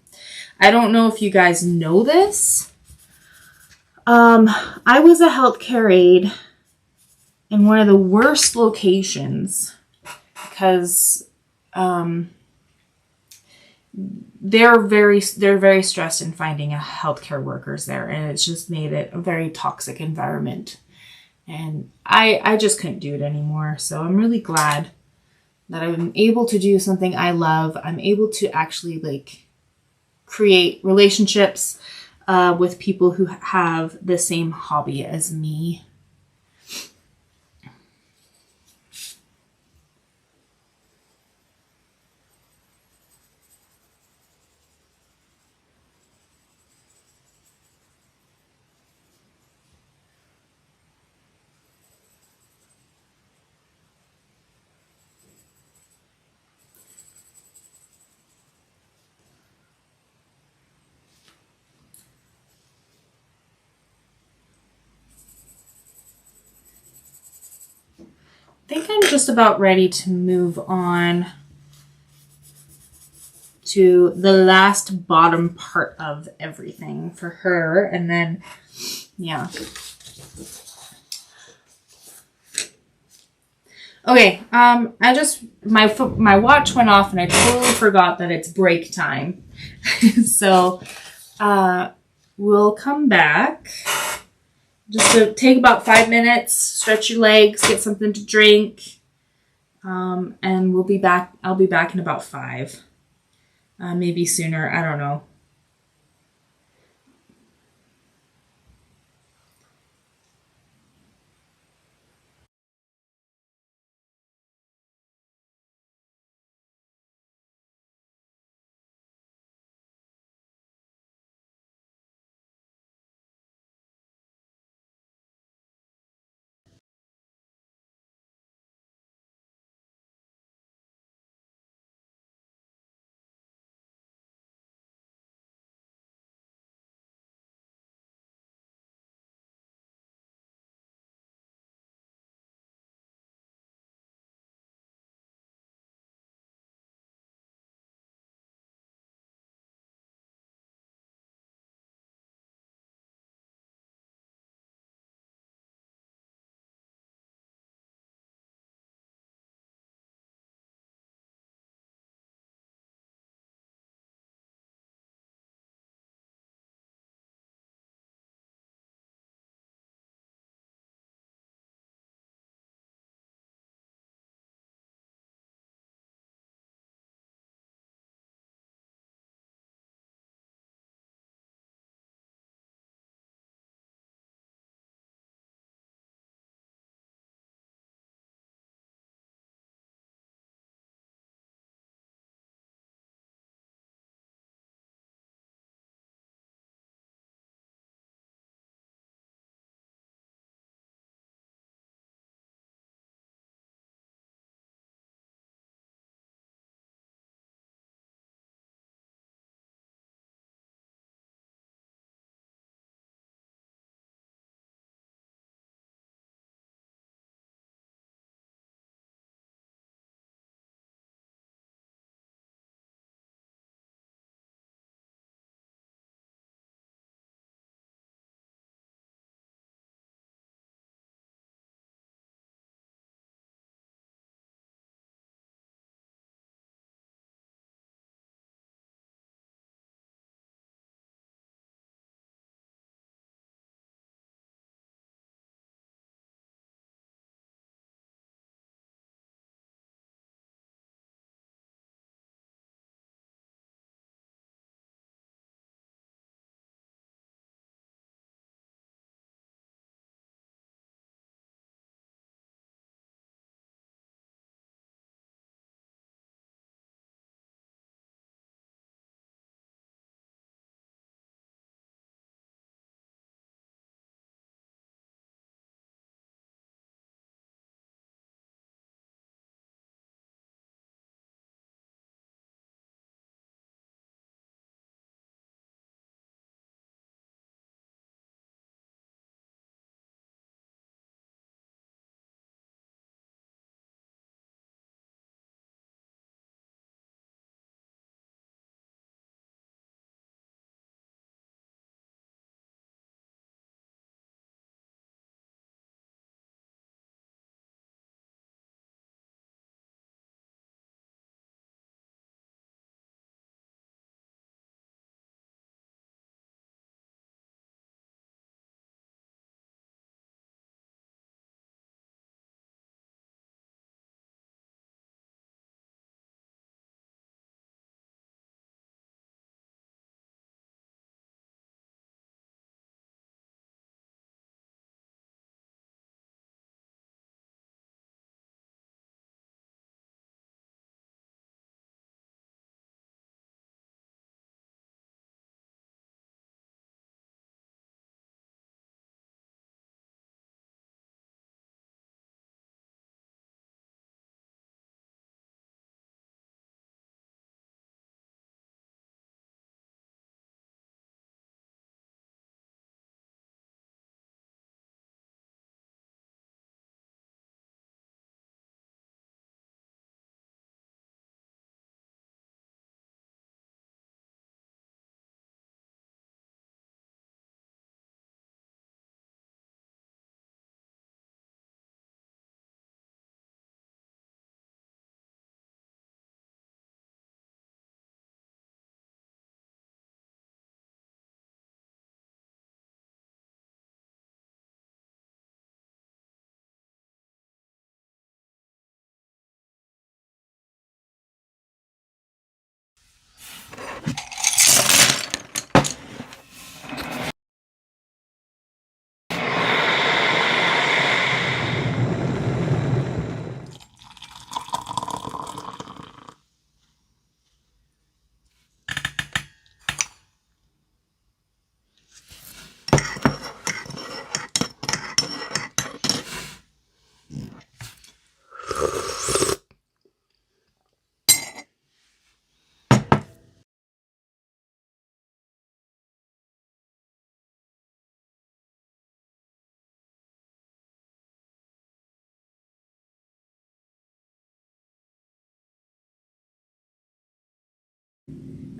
I don't know if you guys know this. I was a healthcare aide in one of the worst locations because they're very stressed in finding healthcare workers there, and it's just made it a very toxic environment. And I just couldn't do it anymore. So I'm really glad that I'm able to do something I love. I'm able to actually like create relationships with people who have the same hobby as me. I think I'm just about ready to move on to the last bottom part of everything for her. And then, yeah. Okay, my watch went off and I totally forgot that it's break time. So, we'll come back. Just to take about 5 minutes, stretch your legs, get something to drink, and we'll be back. I'll be back in about 5, maybe sooner. I don't know.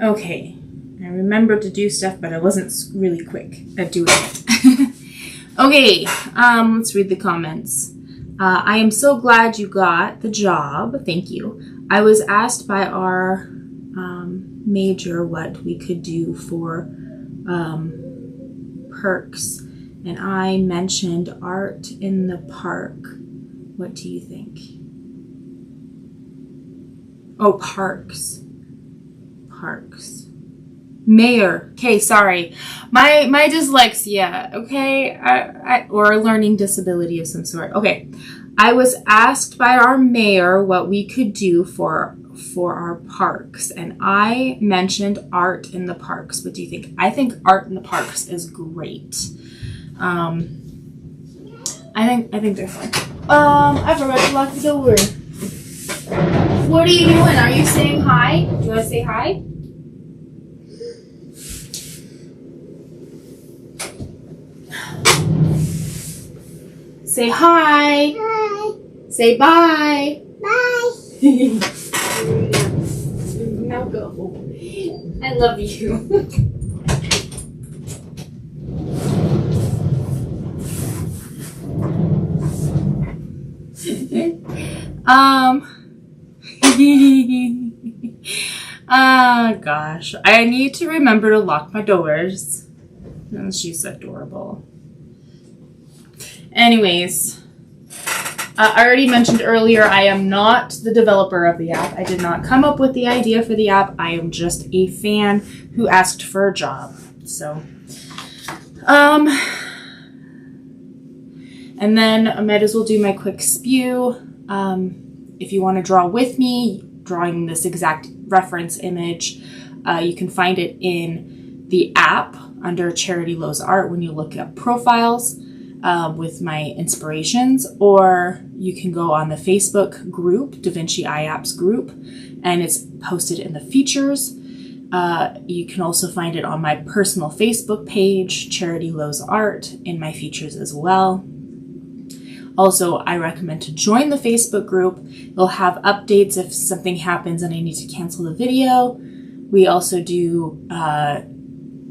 Okay, I remembered to do stuff, but I wasn't really quick at doing it. Okay, let's read the comments. I am so glad you got the job. Thank you. I was asked by our major what we could do for perks, and I mentioned art in the park. What do you think? Oh, parks. Parks. Mayor. Okay, sorry. My dyslexia, okay? Or a learning disability of some sort. Okay. I was asked by our mayor what we could do for our parks, and I mentioned art in the parks. What do you think? I think art in the parks is great. I think they're fun. I forgot to lock the door. What are you doing? Are you saying hi? Do you want to say hi? Say hi. Hi. Say bye. Bye. Now go. I love you. Gosh. I need to remember to lock my doors. Oh, she's adorable. Anyways, I already mentioned earlier, I am not the developer of the app. I did not come up with the idea for the app. I am just a fan who asked for a job. So, and then I might as well do my quick spew. If you want to draw with me, drawing this exact reference image, you can find it in the app under charitylowsart when you look up profiles. With my inspirations, or you can go on the Facebook group, Vinci Eye App's group, and it's posted in the features. You can also find it on my personal Facebook page, charitylowsart, in my features as well. Also, I recommend to join the Facebook group. It'll have updates if something happens and I need to cancel the video. We also do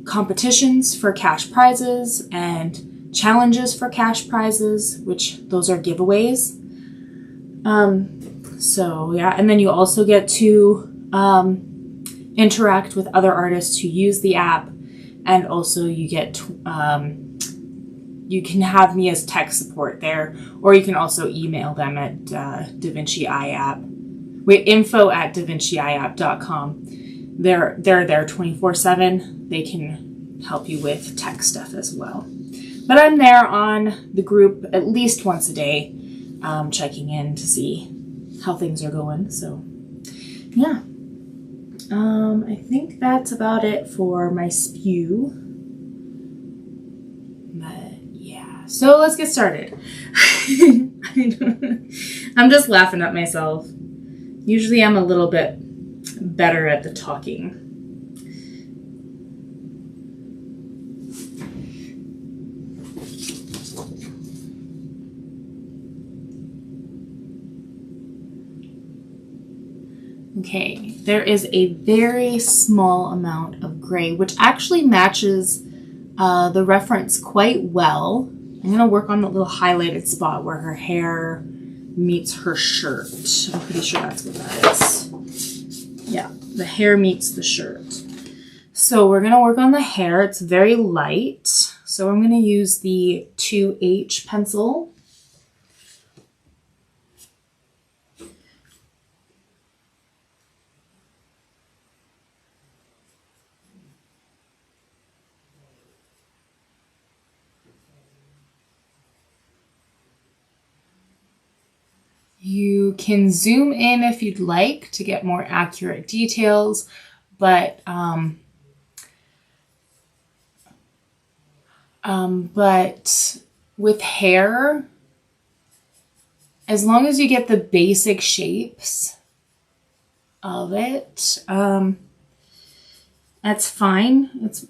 competitions for cash prizes and challenges for cash prizes, which those are giveaways. So yeah, and then you also get to interact with other artists who use the app, and also you get you can have me as tech support there, or you can also email them at Vinci Eye App. info@davinciieapp.com. They're there 24/7. They can help you with tech stuff as well. But I'm there on the group at least once a day, checking in to see how things are going. So, yeah. I think that's about it for my spew. But, yeah. So, let's get started. I'm just laughing at myself. Usually I'm a little bit better at the talking. Okay, there is a very small amount of gray, which actually matches the reference quite well. I'm going to work on the little highlighted spot where her hair meets her shirt. I'm pretty sure that's what that is. Yeah, the hair meets the shirt. So we're going to work on the hair. It's very light. So I'm going to use the 2H pencil. You can zoom in if you'd like to get more accurate details, but with hair, as long as you get the basic shapes of it, that's fine. It's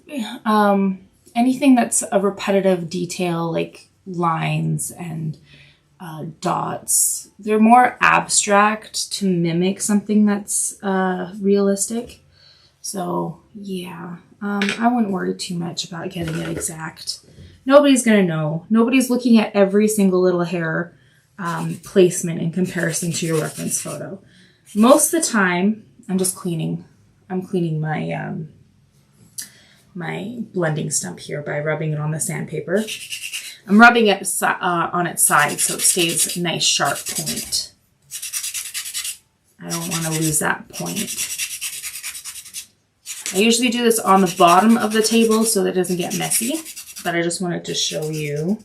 anything that's a repetitive detail like lines and dots, they're more abstract to mimic something that's realistic. So yeah, I wouldn't worry too much about getting it exact. Nobody's going to know. Nobody's looking at every single little hair placement in comparison to your reference photo. Most of the time, I'm cleaning my my blending stump here by rubbing it on the sandpaper. I'm rubbing it on its side so it stays a nice sharp point. I don't want to lose that point. I usually do this on the bottom of the table so that it doesn't get messy, but I just wanted to show you.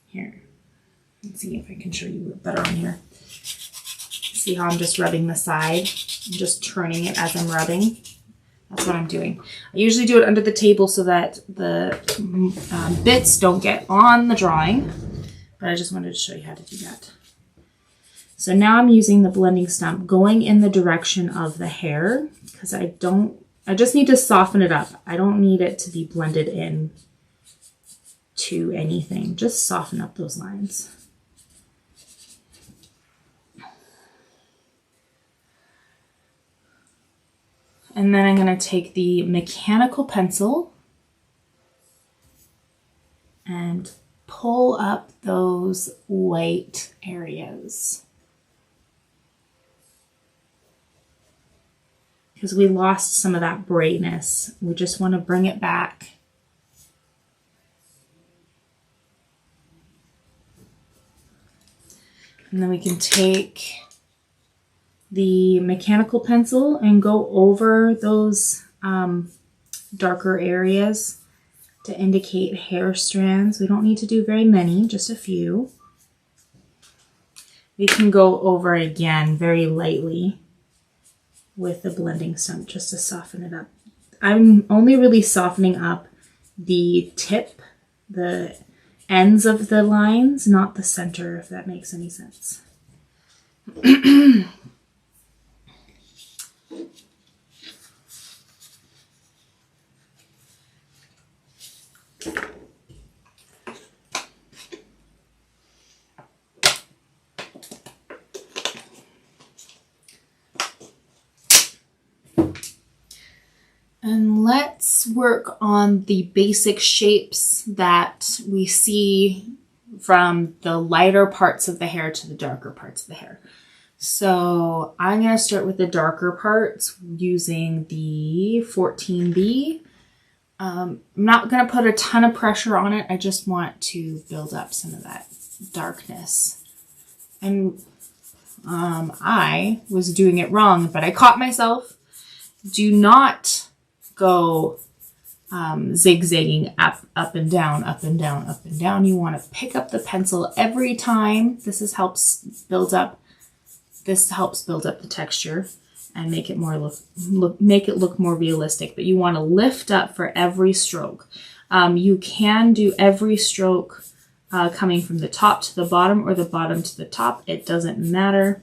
Here, let's see if I can show you better on here. See how I'm just rubbing the side? I'm just turning it as I'm rubbing. That's what I'm doing. I usually do it under the table so that the bits don't get on the drawing, but I just wanted to show you how to do that. So now I'm using the blending stump going in the direction of the hair because I just need to soften it up. I don't need it to be blended in to anything. Just soften up those lines. And then I'm going to take the mechanical pencil and pull up those white areas. Because we lost some of that brightness. We just want to bring it back. And then we can take the mechanical pencil and go over those darker areas to indicate hair strands. We don't need to do very many, just a few. We can go over it again very lightly with the blending stump just to soften it up. I'm only really softening up the tip, the ends of the lines, not the center, if that makes any sense. And let's work on the basic shapes that we see from the lighter parts of the hair to the darker parts of the hair. So I'm going to start with the darker parts using the 14B. I'm not going to put a ton of pressure on it. I just want to build up some of that darkness. And I was doing it wrong, but I caught myself. Do not go zigzagging up and down, up and down, up and down. You want to pick up the pencil every time. This helps build up the texture and make it look more realistic. But you want to lift up for every stroke. You can do every stroke coming from the top to the bottom or the bottom to the top. It doesn't matter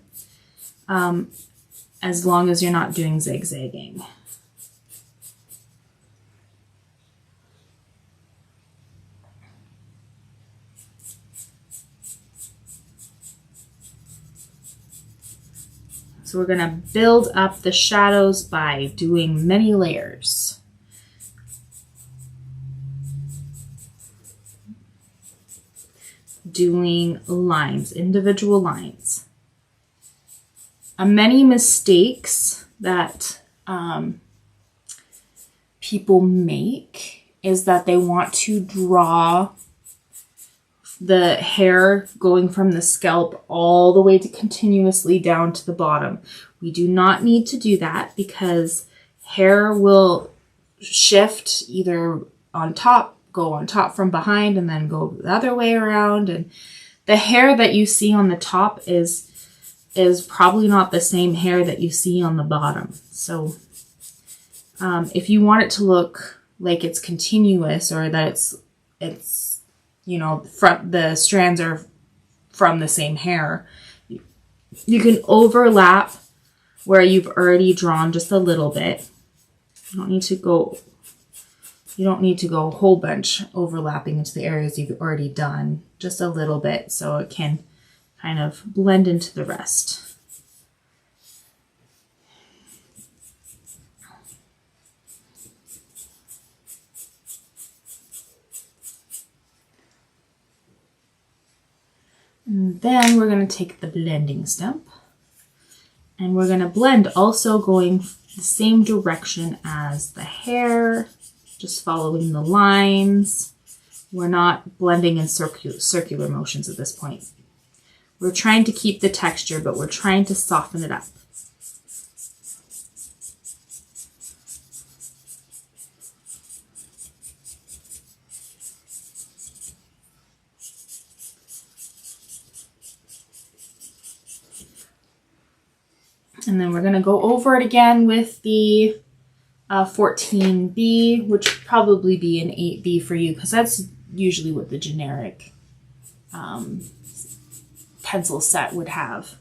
as long as you're not doing zigzagging. So we're going to build up the shadows by doing many layers. Doing lines, individual lines. Many mistakes that people make is that they want to draw the hair going from the scalp all the way to continuously down to the bottom. We do not need to do that because hair will shift either on top, go on top from behind, and then go the other way around. And the hair that you see on the top is probably not the same hair that you see on the bottom. So if you want it to look like it's continuous or that it's you know, the strands are from the same hair, you can overlap where you've already drawn just a little bit. You don't need to go a whole bunch overlapping into the areas you've already done, just a little bit so it can kind of blend into the rest. then we're going to take the blending stump and we're going to blend, also going the same direction as the hair, just following the lines. We're not blending in circular motions at this point. We're trying to keep the texture, but we're trying to soften it up. And then we're going to go over it again with the 14B, which would probably be an 8B for you, because that's usually what the generic pencil set would have.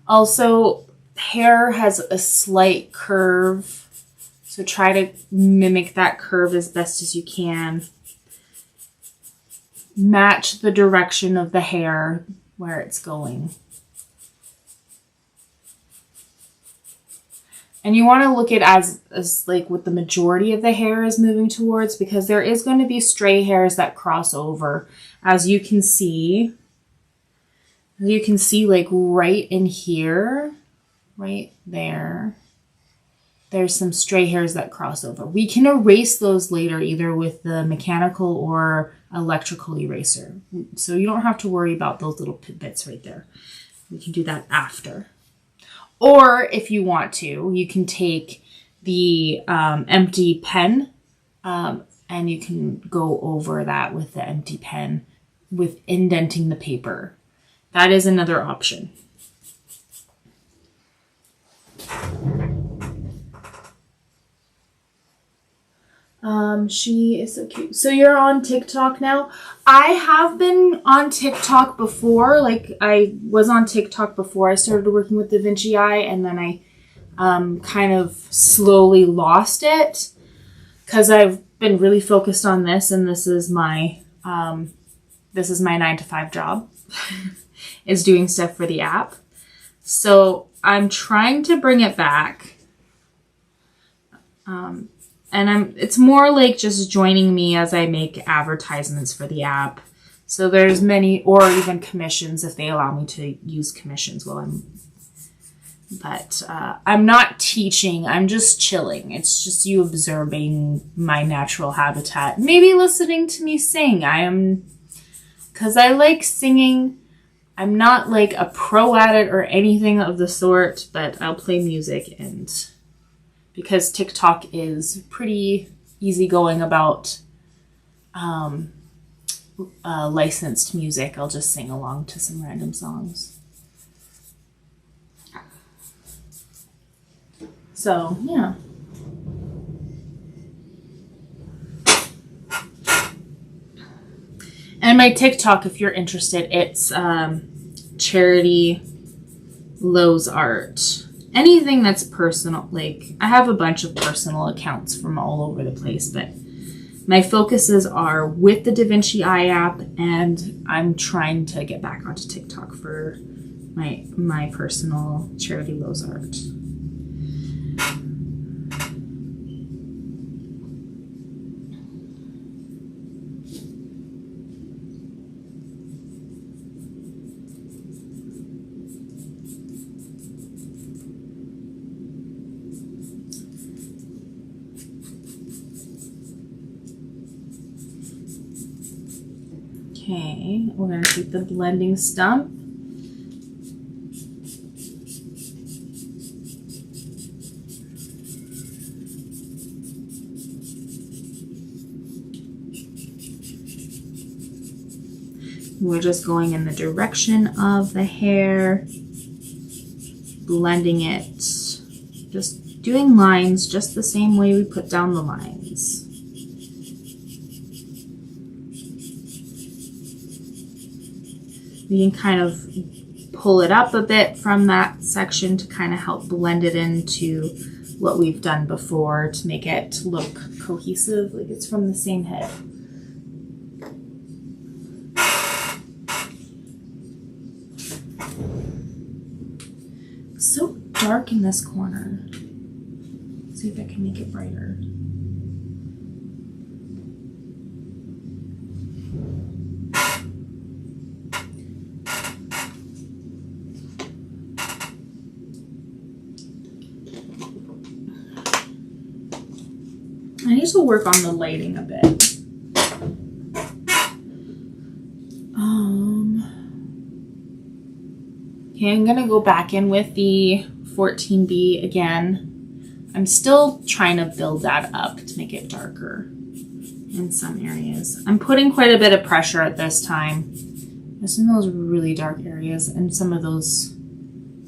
Also, hair has a slight curve, so try to mimic that curve as best as you can. Match the direction of the hair where it's going. And you want to look at as like what the majority of the hair is moving towards, because there is going to be stray hairs that cross over. As you can see like right in here, right there, there's some stray hairs that cross over. We can erase those later, either with the mechanical or electrical eraser. So you don't have to worry about those little bits right there. We can do that after. Or if you want to, you can take the empty pen and you can go over that with the empty pen with indenting the paper. That is another option. She is so cute. So you're on TikTok now? I have been on TikTok before. Like, I was on TikTok before I started working with the Vinci Eye, and then I kind of slowly lost it because I've been really focused on this, and this is my 9-to-5 job is doing stuff for the app. So I'm trying to bring it back. And it's more like just joining me as I make advertisements for the app. So there's many, or even commissions if they allow me to use commissions while I'm not teaching, I'm just chilling. It's just you observing my natural habitat. Maybe listening to me sing. Because I like singing. I'm not like a pro at it or anything of the sort, but I'll play music, and because TikTok is pretty easygoing about licensed music, I'll just sing along to some random songs. So, yeah. And my TikTok, if you're interested, it's charitylowsart. Anything that's personal, like I have a bunch of personal accounts from all over the place, but my focuses are with the Vinci Eye app, and I'm trying to get back onto TikTok for my personal charitylowsart. Okay, we're going to take the blending stump. We're just going in the direction of the hair, blending it, just doing lines just the same way we put down the lines. You can kind of pull it up a bit from that section to kind of help blend it into what we've done before to make it look cohesive, like it's from the same head. It's so dark in this corner. Let's see if I can make it brighter. need to work on the lighting a bit. Okay, I'm gonna go back in with the 14B again. I'm still trying to build that up to make it darker in some areas. I'm putting quite a bit of pressure at this time, just in those really dark areas and some of those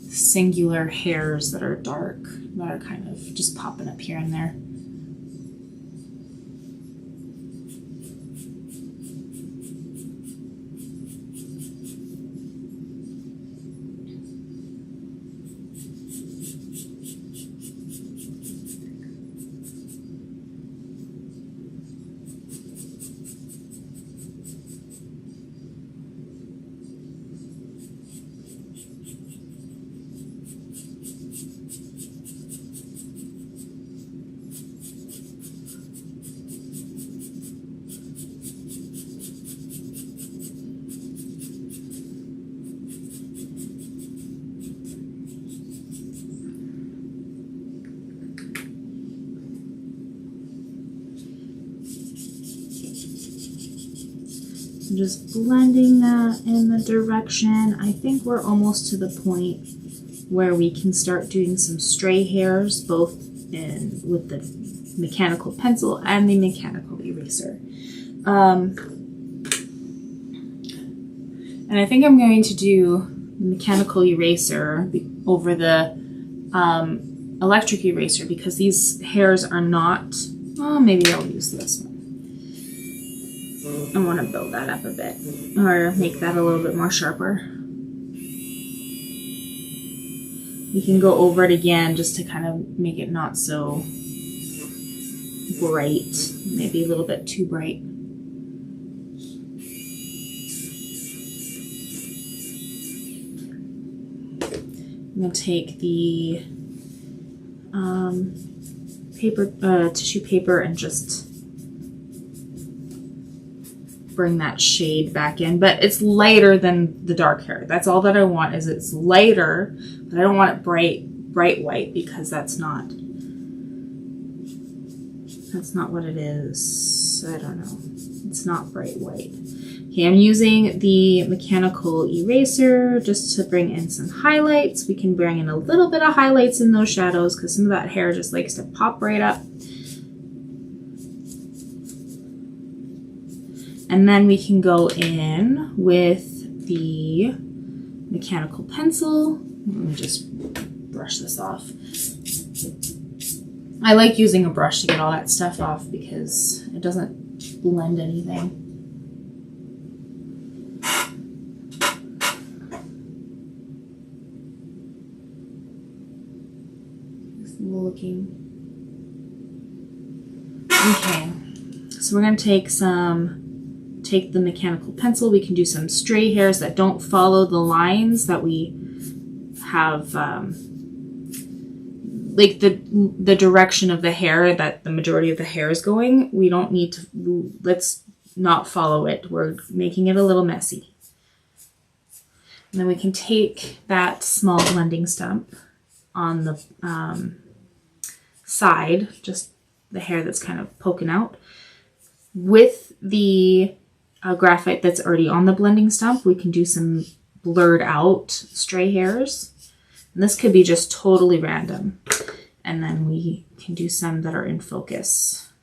singular hairs that are dark, that are kind of just popping up here and there. I'm just blending that in the direction. I think we're almost to the point where we can start doing some stray hairs, both with the mechanical pencil and the mechanical eraser. And I think I'm going to do the mechanical eraser over the electric eraser because these hairs are not, oh, maybe I'll use this one. I want to build that up a bit or make that a little bit more sharper. You can go over it again just to kind of make it not so bright, maybe a little bit too bright. I'm going to take the tissue paper and just bring that shade back in, but it's lighter than the dark hair. That's all that I want, is it's lighter, but I don't want it bright white because that's not what it is. I don't know. It's not bright white. Okay, I'm using the mechanical eraser just to bring in some highlights. We can bring in a little bit of highlights in those shadows because some of that hair just likes to pop right up. And then we can go in with the mechanical pencil. Let me just brush this off. I like using a brush to get all that stuff off because it doesn't blend anything. Just looking. Okay, so we're going to take the mechanical pencil. We can do some stray hairs that don't follow the lines that we have, like the direction of the hair that the majority of the hair is going. We don't need to, let's not follow it. We're making it a little messy. And then we can take that small blending stump on the side, just the hair that's kind of poking out, with the graphite that's already on the blending stump. We can do some blurred out stray hairs. And this could be just totally random. And then we can do some that are in focus.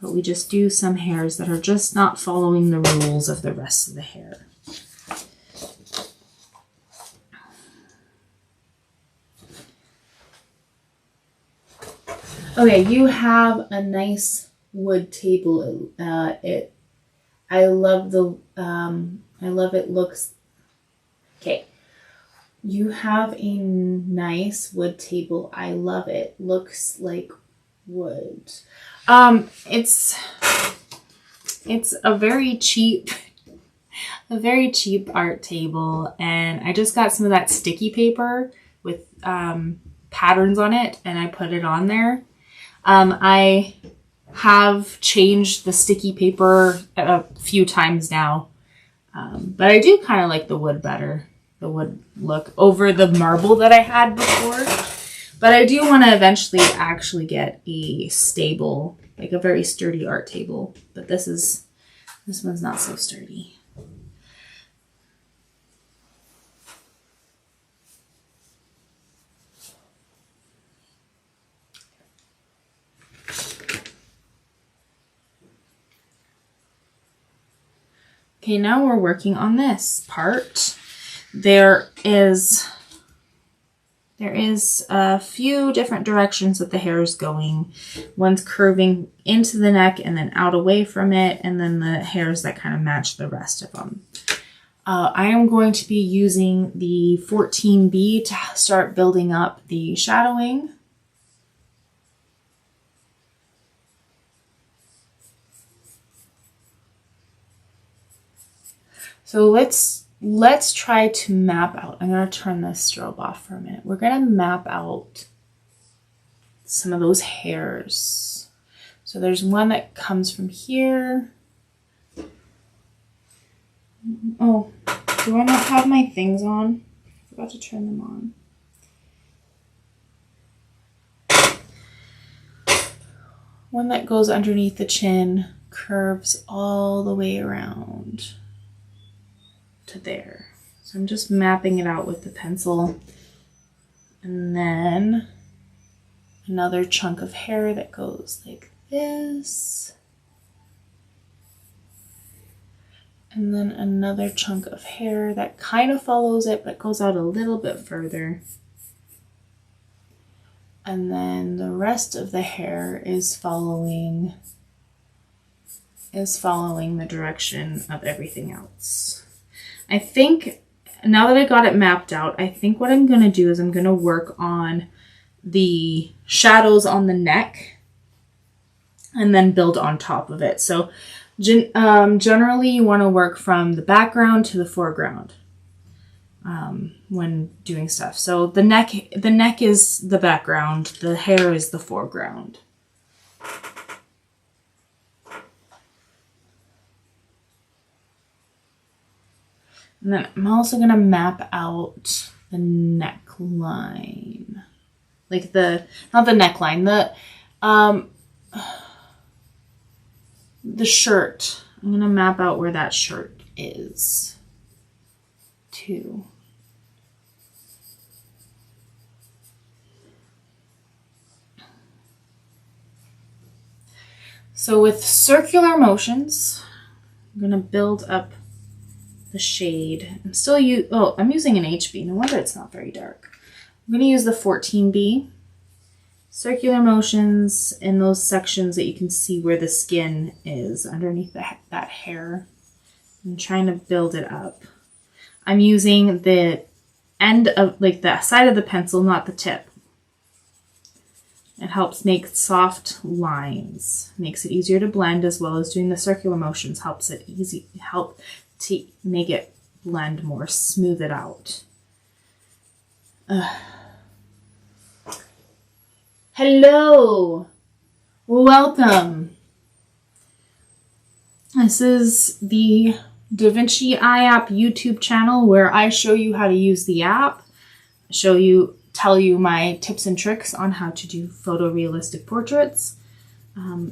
But we just do some hairs that are just not following the rules of the rest of the hair. Okay, you have a nice wood table. I love it looks, okay. You have a nice wood table. I love it. Looks like wood. It's a very cheap art table, and I just got some of that sticky paper with patterns on it, and I put it on there. I have changed the sticky paper a few times now, but I do kind of like the wood better, the wood look over the marble that I had before. But I do want to eventually actually get a stable like a very sturdy art table, but this one's not so sturdy. Okay, now we're working on this part. There is a few different directions that the hair is going. One's curving into the neck and then out away from it, and then the hairs that kind of match the rest of them. I am going to be using the 14B to start building up the shadowing. So let's try to map out. I'm going to turn this strobe off for a minute. We're going to map out some of those hairs. So there's one that comes from here. Oh, do I not have my things on? I forgot to turn them on. One that goes underneath the chin, curves all the way around to there. So I'm just mapping it out with the pencil. And then another chunk of hair that goes like this. And then another chunk of hair that kind of follows it but goes out a little bit further. And then the rest of the hair is following the direction of everything else. I think now that I got it mapped out, I think what I'm going to do is I'm going to work on the shadows on the neck and then build on top of it. So generally you want to work from the background to the foreground when doing stuff. So the neck is the background, the hair is the foreground. And then I'm also going to map out the neckline. Like not the neckline, the shirt. I'm going to map out where that shirt is too. So with circular motions, I'm going to build up the shade. I'm using an HB. No wonder it's not very dark. I'm going to use the 14B. Circular motions in those sections that you can see where the skin is underneath that hair. I'm trying to build it up. I'm using the end of, like the side of the pencil, not the tip. It helps make soft lines. Makes it easier to blend, as well as doing the circular motions help to make it blend more, smooth it out. Hello, welcome. This is the Vinci Eye App YouTube channel where I show you how to use the app, tell you my tips and tricks on how to do photorealistic portraits.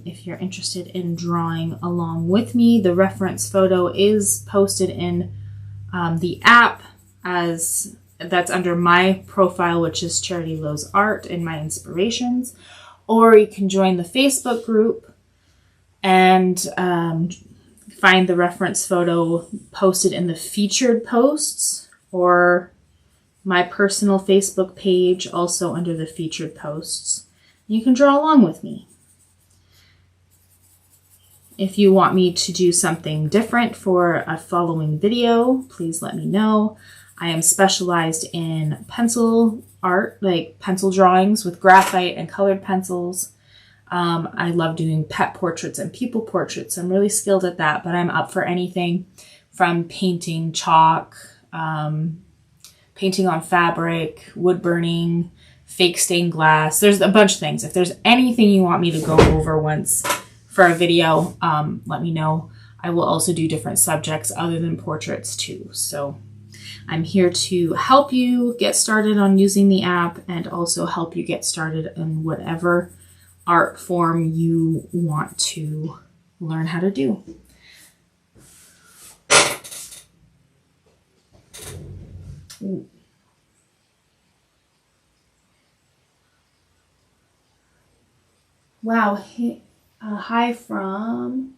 If you're interested in drawing along with me, the reference photo is posted in the app that's under my profile, which is charitylowsart in my inspirations. Or you can join the Facebook group and find the reference photo posted in the featured posts, or my personal Facebook page also under the featured posts. You can draw along with me. If you want me to do something different for a following video, please let me know. I am specialized in pencil art, like pencil drawings with graphite and colored pencils. I love doing pet portraits and people portraits. I'm really skilled at that, but I'm up for anything from painting, chalk, painting on fabric, wood burning, fake stained glass. There's a bunch of things. If there's anything you want me to go over once for a video, let me know. I will also do different subjects other than portraits too. So I'm here to help you get started on using the app and also help you get started in whatever art form you want to learn how to do. Ooh. Wow, hi from,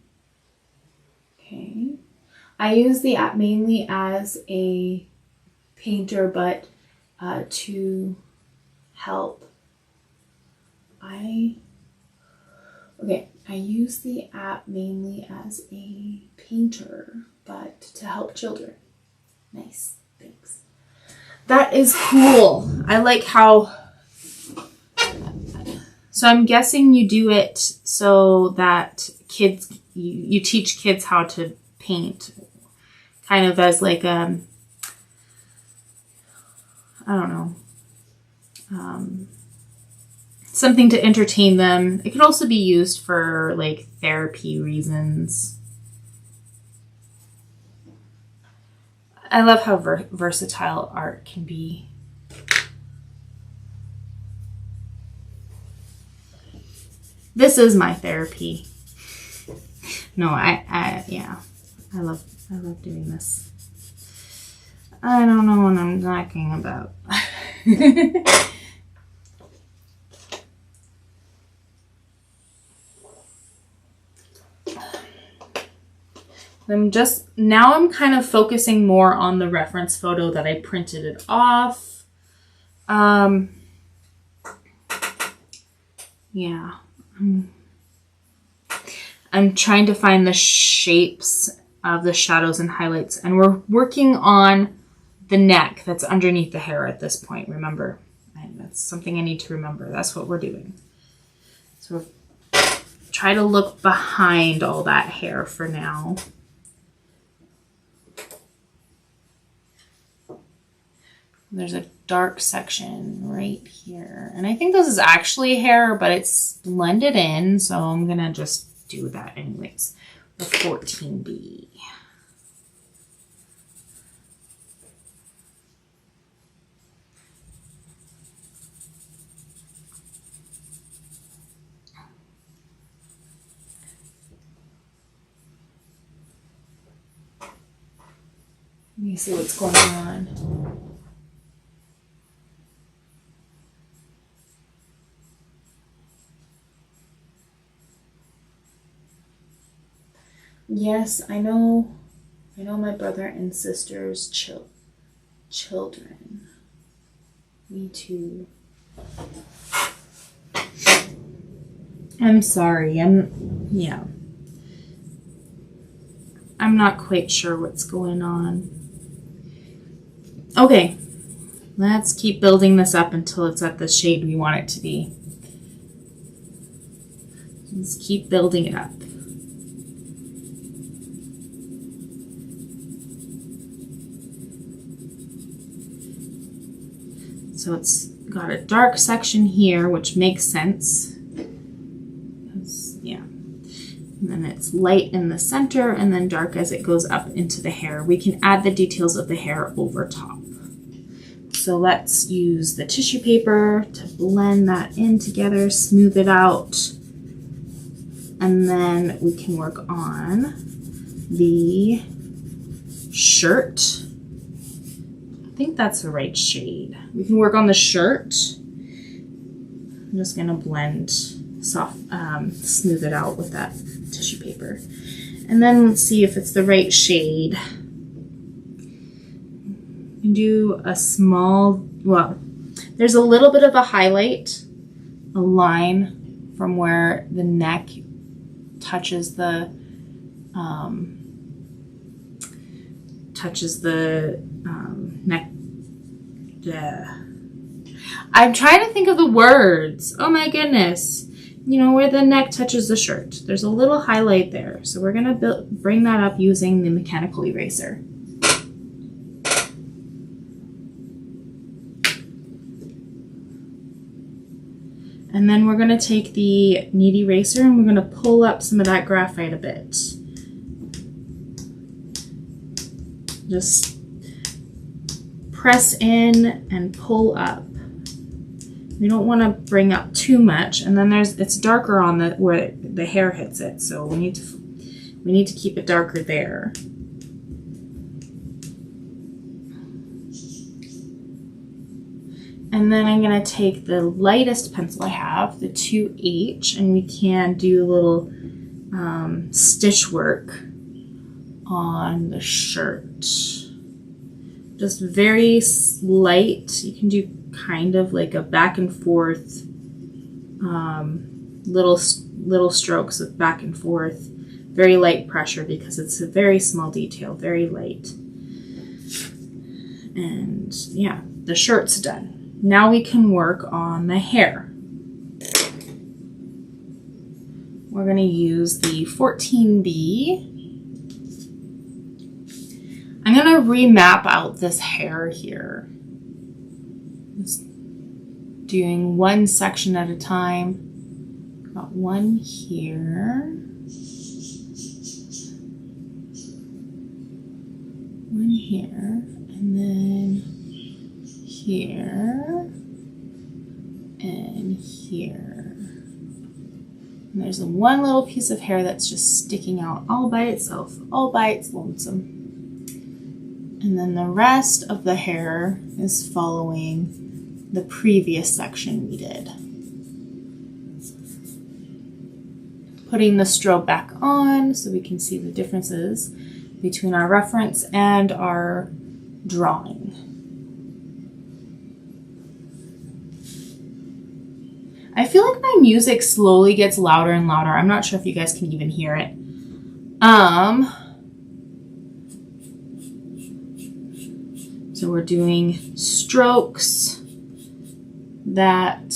okay. I use the app mainly as a painter, but to help. I use the app mainly as a painter, but to help children. Nice, thanks. That is cool. I like how, so I'm guessing you do it so that kids, you teach kids how to paint, kind of as like I don't know, something to entertain them. It could also be used for like therapy reasons. I love how versatile art can be. This is my therapy. No, yeah, I love doing this. I don't know what I'm talking about. I'm kind of focusing more on the reference photo that I printed it off. Yeah. I'm trying to find the shapes of the shadows and highlights, and we're working on the neck that's underneath the hair at this point. Remember, that's something I need to remember. That's what we're doing. So try to look behind all that hair for now. There's a dark section right here. And I think this is actually hair, but it's blended in. So I'm going to just do that anyways. The 14B. Let me see what's going on. Yes, I know my brother and sister's children. Me too. I'm sorry. I'm not quite sure what's going on. Okay, let's keep building this up until it's at the shade we want it to be. Let's keep building it up. So it's got a dark section here, which makes sense. Yeah. And then it's light in the center and then dark as it goes up into the hair. We can add the details of the hair over top. So let's use the tissue paper to blend that in together, smooth it out. And then we can work on the shirt. I think that's the right shade. We can work on the shirt. I'm just gonna blend smooth it out with that tissue paper. And then let's see if it's the right shade. You can do a small, well, there's a little bit of a highlight, a line from where the neck touches the neck. I'm trying to think of the words. Oh my goodness. You know, where the neck touches the shirt. There's a little highlight there. So we're going to bring that up using the mechanical eraser. And then we're going to take the knead eraser and we're going to pull up some of that graphite a bit. Just press in and pull up. We don't want to bring up too much, and then it's darker on the where the hair hits it, so we need to keep it darker there. And then I'm going to take the lightest pencil I have, the 2H, and we can do a little stitch work on the shirt. Just very light. You can do kind of like a back and forth, little strokes of back and forth. Very light pressure because it's a very small detail, very light. And yeah, the shirt's done. Now we can work on the hair. We're going to use the 14B. I'm going to remap out this hair here. Just doing one section at a time. Got one here. One here. And then here. And here. And there's one little piece of hair that's just sticking out all by itself, all by its lonesome. And then the rest of the hair is following the previous section we did. Putting the strobe back on so we can see the differences between our reference and our drawing. I feel like my music slowly gets louder and louder. I'm not sure if you guys can even hear it. So we're doing strokes that,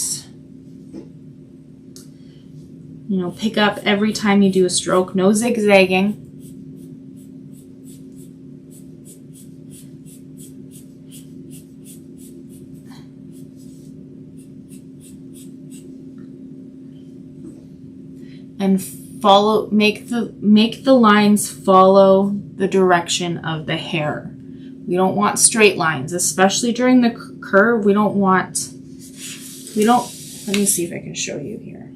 you know, pick up every time you do a stroke. No zigzagging. And make the lines follow the direction of the hair. We don't want straight lines, especially during the curve. Let me see if I can show you here.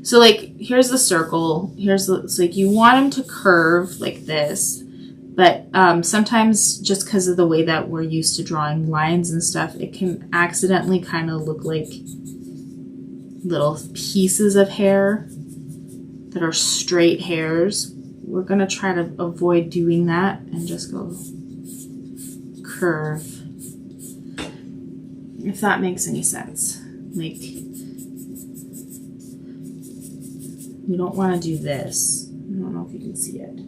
So like, here's the circle. It's like you want them to curve like this, but sometimes just because of the way that we're used to drawing lines and stuff, it can accidentally kind of look like little pieces of hair that are straight hairs. We're going to try to avoid doing that and just go curve, if that makes any sense. Like, we don't want to do this. I don't know if you can see it.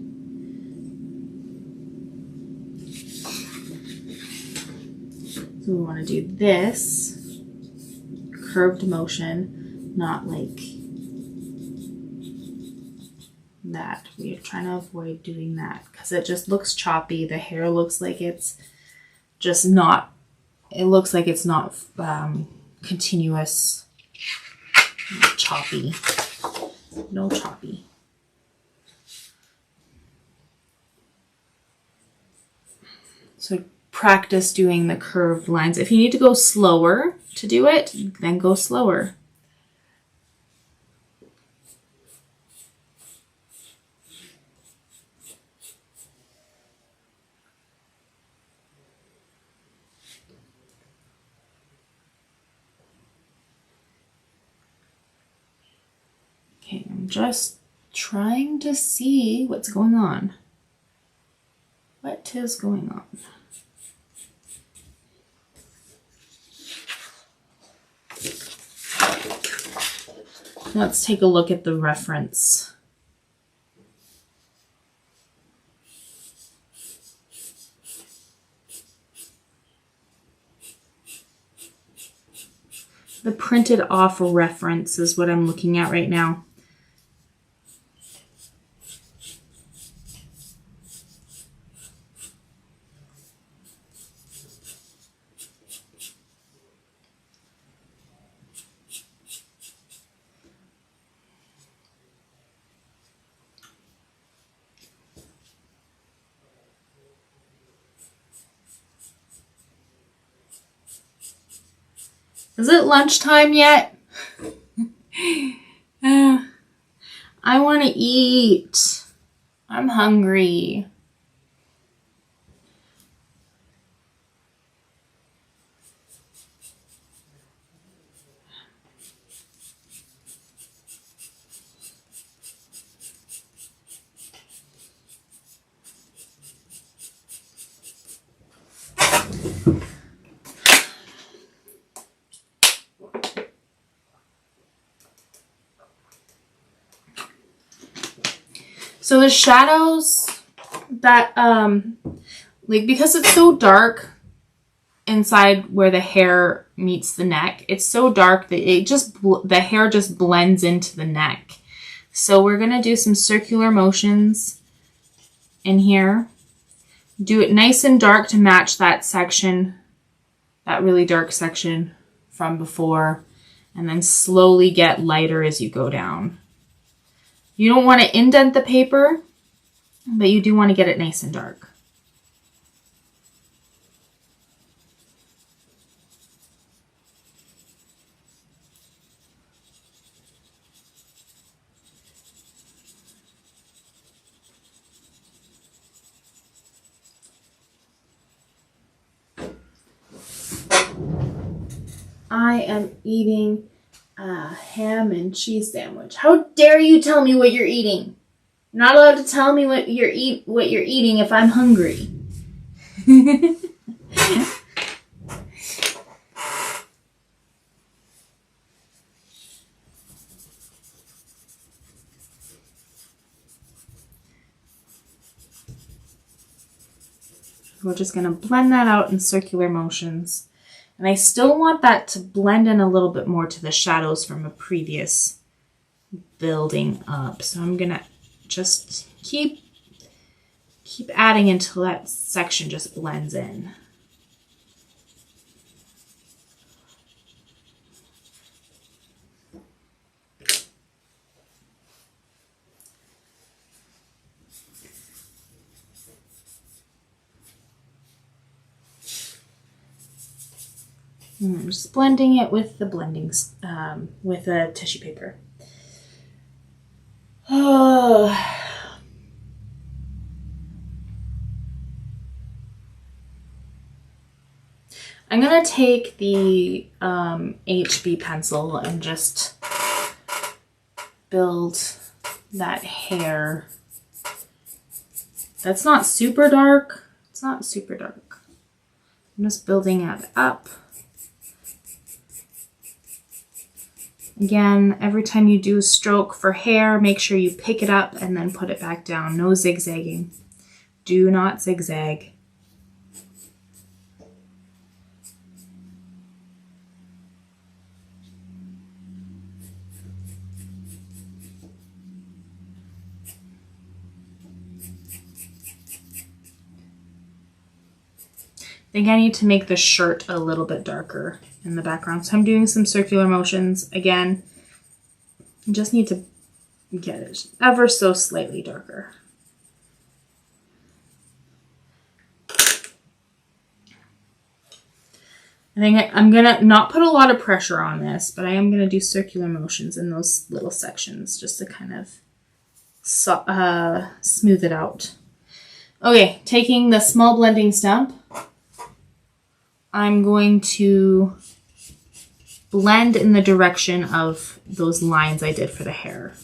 So we want to do this curved motion, not like that. We're trying to avoid doing that because it just looks choppy. The hair looks like it's just not, it looks like it's not continuous. Choppy. No choppy. So practice doing the curved lines. If you need to go slower to do it, then go slower. Okay, I'm just trying to see what's going on. What is going on? Let's take a look at the reference. The printed off reference is what I'm looking at right now. Is it lunchtime yet? I want to eat. I'm hungry. So the shadows that, like, because it's so dark inside where the hair meets the neck, it's so dark that it just, the hair just blends into the neck. So we're going to do some circular motions in here. Do it nice and dark to match that section, that really dark section from before, and then slowly get lighter as you go down. You don't want to indent the paper, but you do want to get it nice and dark. I am eating a ham and cheese sandwich. How dare you tell me what you're eating? You're not allowed to tell me what you're eating if I'm hungry. We're just going to blend that out in circular motions. And I still want that to blend in a little bit more to the shadows from a previous building up. So I'm going to just keep adding until that section just blends in. I'm just blending it with the with a tissue paper. Oh. I'm going to take the HB pencil and just build that hair. That's not super dark. It's not super dark. I'm just building it up. Again, every time you do a stroke for hair, make sure you pick it up and then put it back down. No zigzagging. Do not zigzag. I think I need to make the shirt a little bit darker in the background. So I'm doing some circular motions again. I just need to get it ever so slightly darker. I think I'm gonna not put a lot of pressure on this, but I am gonna do circular motions in those little sections just to kind of smooth it out. Okay, taking the small blending stump, I'm going to blend in the direction of those lines I did for the hair.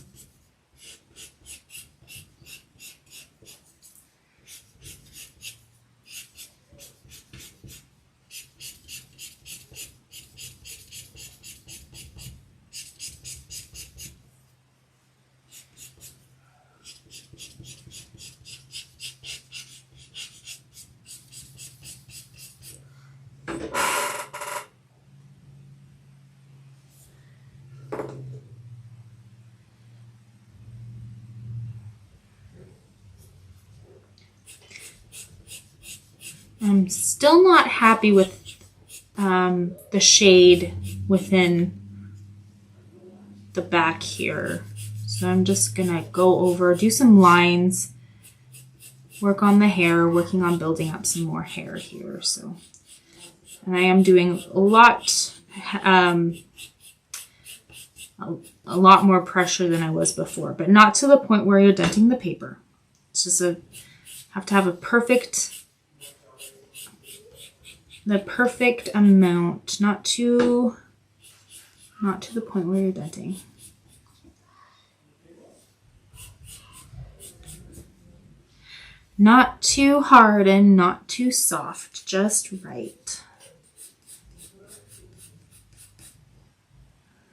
I'm still not happy with the shade within the back here. So I'm just gonna go over, do some lines, work on the hair, working on building up some more hair here. So, and I am doing a lot a lot more pressure than I was before, but not to the point where you're denting the paper. It's just have to have the perfect amount, not to the point where you're denting. Not too hard and not too soft, just right.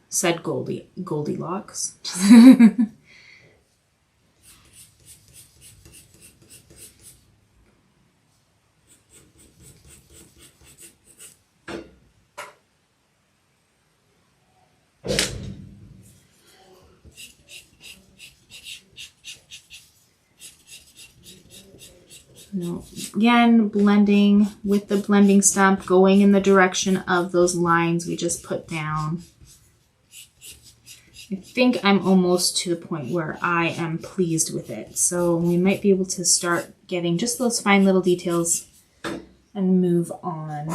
Said Goldilocks. No, again, blending with the blending stump, going in the direction of those lines we just put down. I think I'm almost to the point where I am pleased with it. So we might be able to start getting just those fine little details and move on.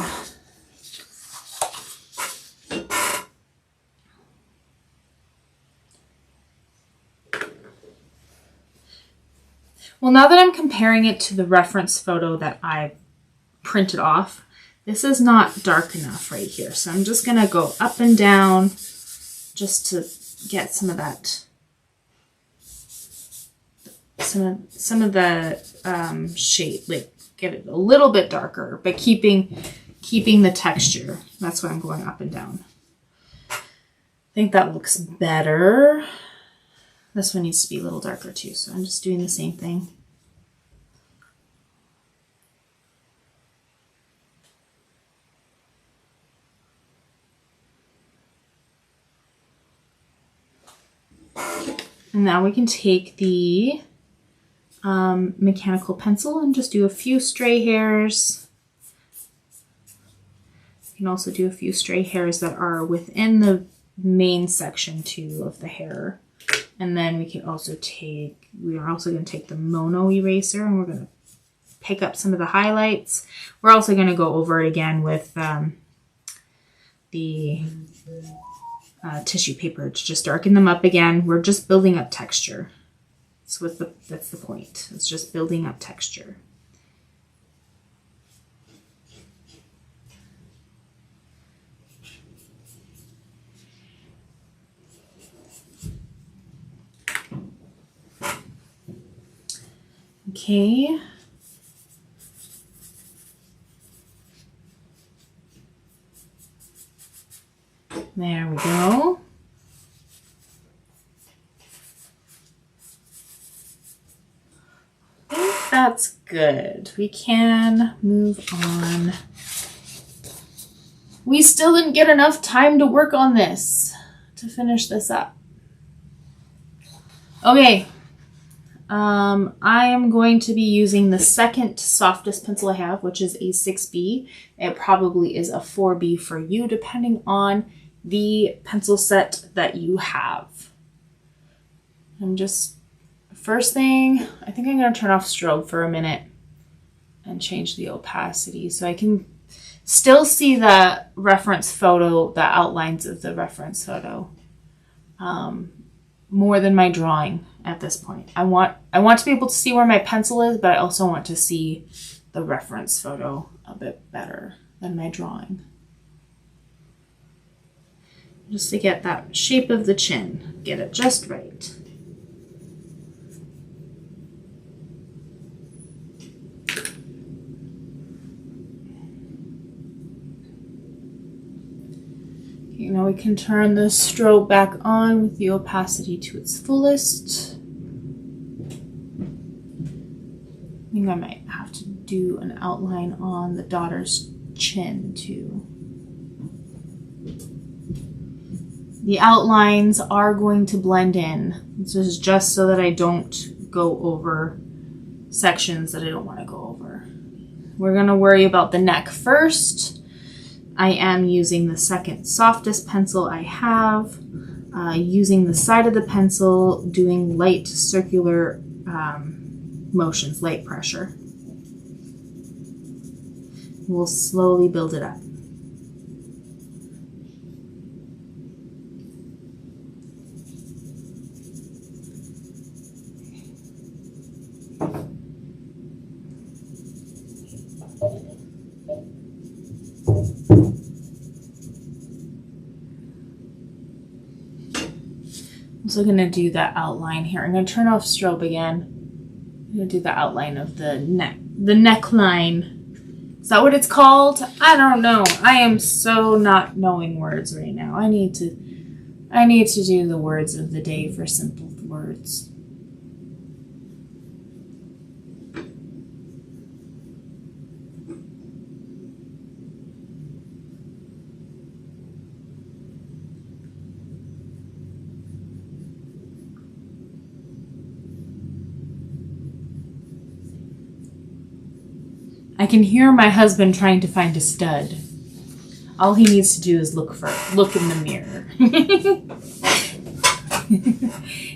Well, now that I'm comparing it to the reference photo that I printed off, this is not dark enough right here. So I'm just going to go up and down just to get some of that, some of the shade, like get it a little bit darker, but keeping the texture. That's why I'm going up and down. I think that looks better. This one needs to be a little darker too, so I'm just doing the same thing. And now we can take the mechanical pencil and just do a few stray hairs. You can also do a few stray hairs that are within the main section too of the hair. And then we are also going to take the mono eraser and we're going to pick up some of the highlights. We're also going to go over it again with the tissue paper to just darken them up again. We're just building up texture. That's the point. It's just building up texture. Okay. There we go. I think that's good. We can move on. We still didn't get enough time to work on this to finish this up. Okay. I am going to be using the second softest pencil I have, which is a 6B. It probably is a 4B for you, depending on the pencil set that you have. First thing, I think I'm going to turn off strobe for a minute and change the opacity so I can still see the reference photo, the outlines of the reference photo, more than my drawing at this point. I want to be able to see where my pencil is, but I also want to see the reference photo a bit better than my drawing. Just to get that shape of the chin, get it just right. Okay, now we can turn the strobe back on with the opacity to its fullest. I think I might have to do an outline on the daughter's chin too. The outlines are going to blend in. This is just so that I don't go over sections that I don't want to go over. We're going to worry about the neck first. I am using the second softest pencil I have, using the side of the pencil, doing light circular motions, light pressure. We'll slowly build it up. also going to do that outline here. I'm going to turn off strobe again. I'm going to do the outline of the neckline. Is that what it's called? I don't know. I am so not knowing words right now. I need to do the words of the day for simple words. I can hear my husband trying to find a stud. All he needs to do is look in the mirror.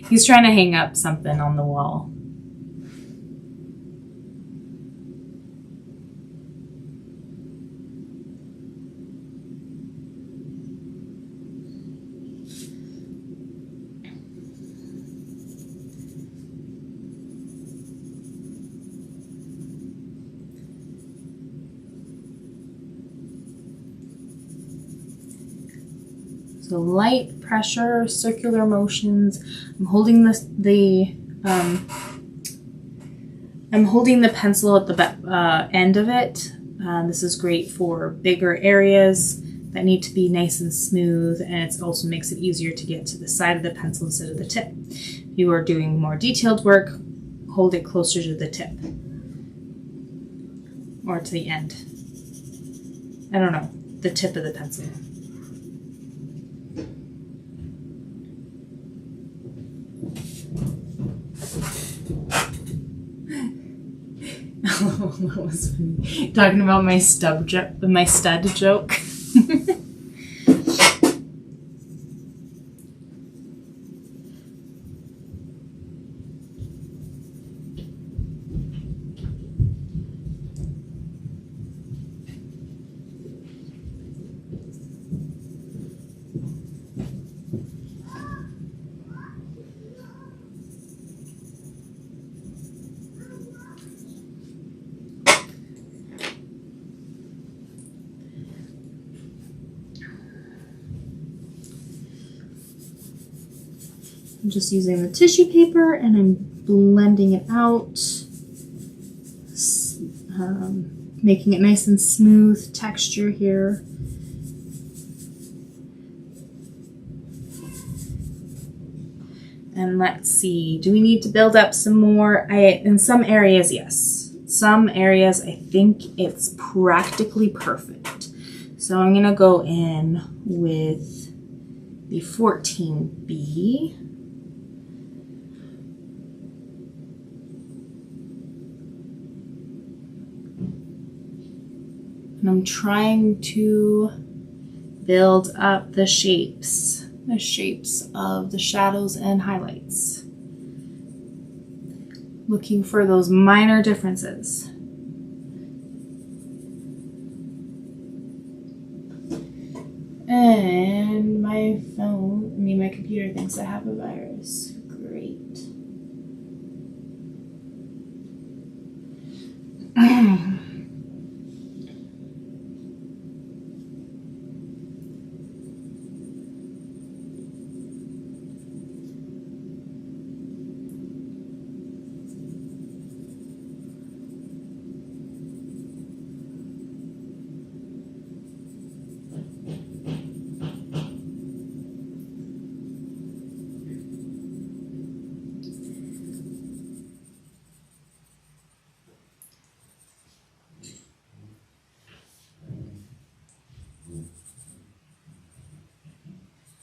He's trying to hang up something on the wall. So light, pressure, circular motions. I'm holding the pencil at the end of it. This is great for bigger areas that need to be nice and smooth, and it also makes it easier to get to the side of the pencil instead of the tip. If you are doing more detailed work, hold it closer to the tip or to the end. I don't know, the tip of the pencil. That was funny. Talking about my stud joke. I'm just using the tissue paper and I'm blending it out, making it nice and smooth texture here. And let's see, do we need to build up some more? In some areas, yes. Some areas, I think it's practically perfect. So I'm gonna go in with the 14B. And I'm trying to build up the shapes of the shadows and highlights. Looking for those minor differences. And my computer thinks I have a virus. Great.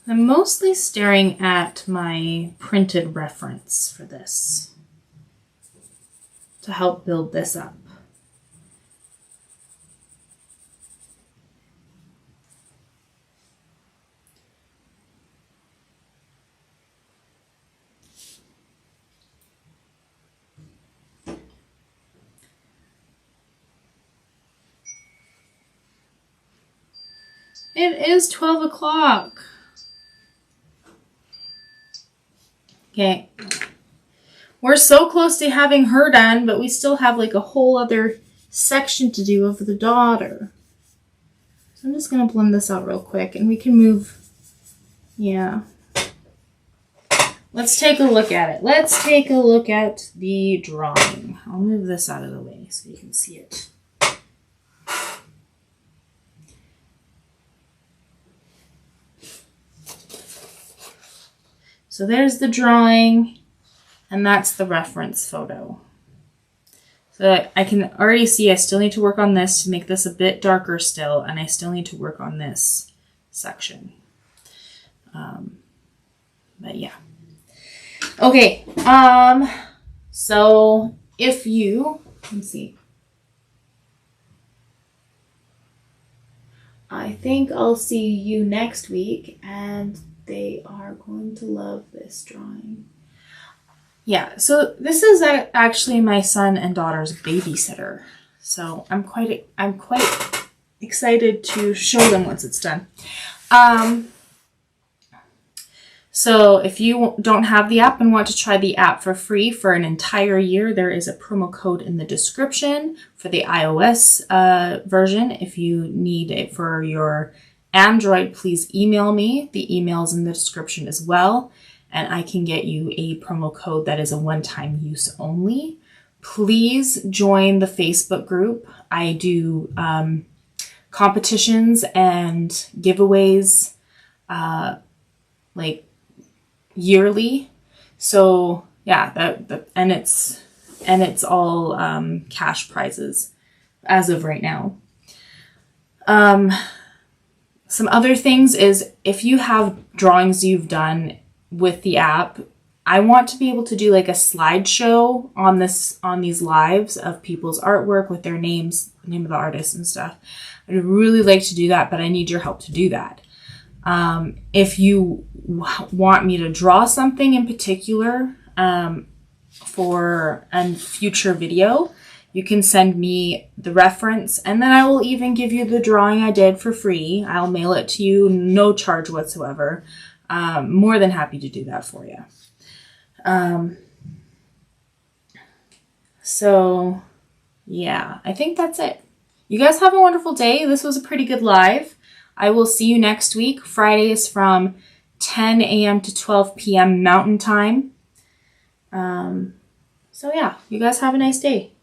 I'm mostly staring at my printed reference for this to help build this up. It is 12 o'clock. Okay. We're so close to having her done, but we still have like a whole other section to do of the daughter. So I'm just going to blend this out real quick and we can move. Yeah. let's take a look at it. Let's take a look at the drawing. I'll move this out of the way so you can see it. So there's the drawing, and that's the reference photo. So I can already see I still need to work on this to make this a bit darker still, and I still need to work on this section. But yeah. Okay, so if you, let's see. I think I'll see you next week, and they are going to love this drawing. Yeah, so this is actually my son and daughter's babysitter. So I'm quite excited to show them once it's done. So if you don't have the app and want to try the app for free for an entire year, there is a promo code in the description for the iOS version. If you need it for your Android, please email me. The email's in the description as well, and I can get you a promo code that is a one-time use only. Please join the Facebook group. I do competitions and giveaways like yearly. So yeah, and it's all cash prizes as of right now. Some other things is if you have drawings you've done with the app, I want to be able to do like a slideshow on these lives of people's artwork with their names, the name of the artist and stuff. I'd really like to do that, but I need your help to do that. If you want me to draw something in particular for a future video, you can send me the reference, and then I will even give you the drawing I did for free. I'll mail it to you, no charge whatsoever. More than happy to do that for you. So yeah, I think that's it. You guys have a wonderful day. This was a pretty good live. I will see you next week. Fridays from 10 a.m. to 12 p.m. Mountain Time. So yeah, you guys have a nice day.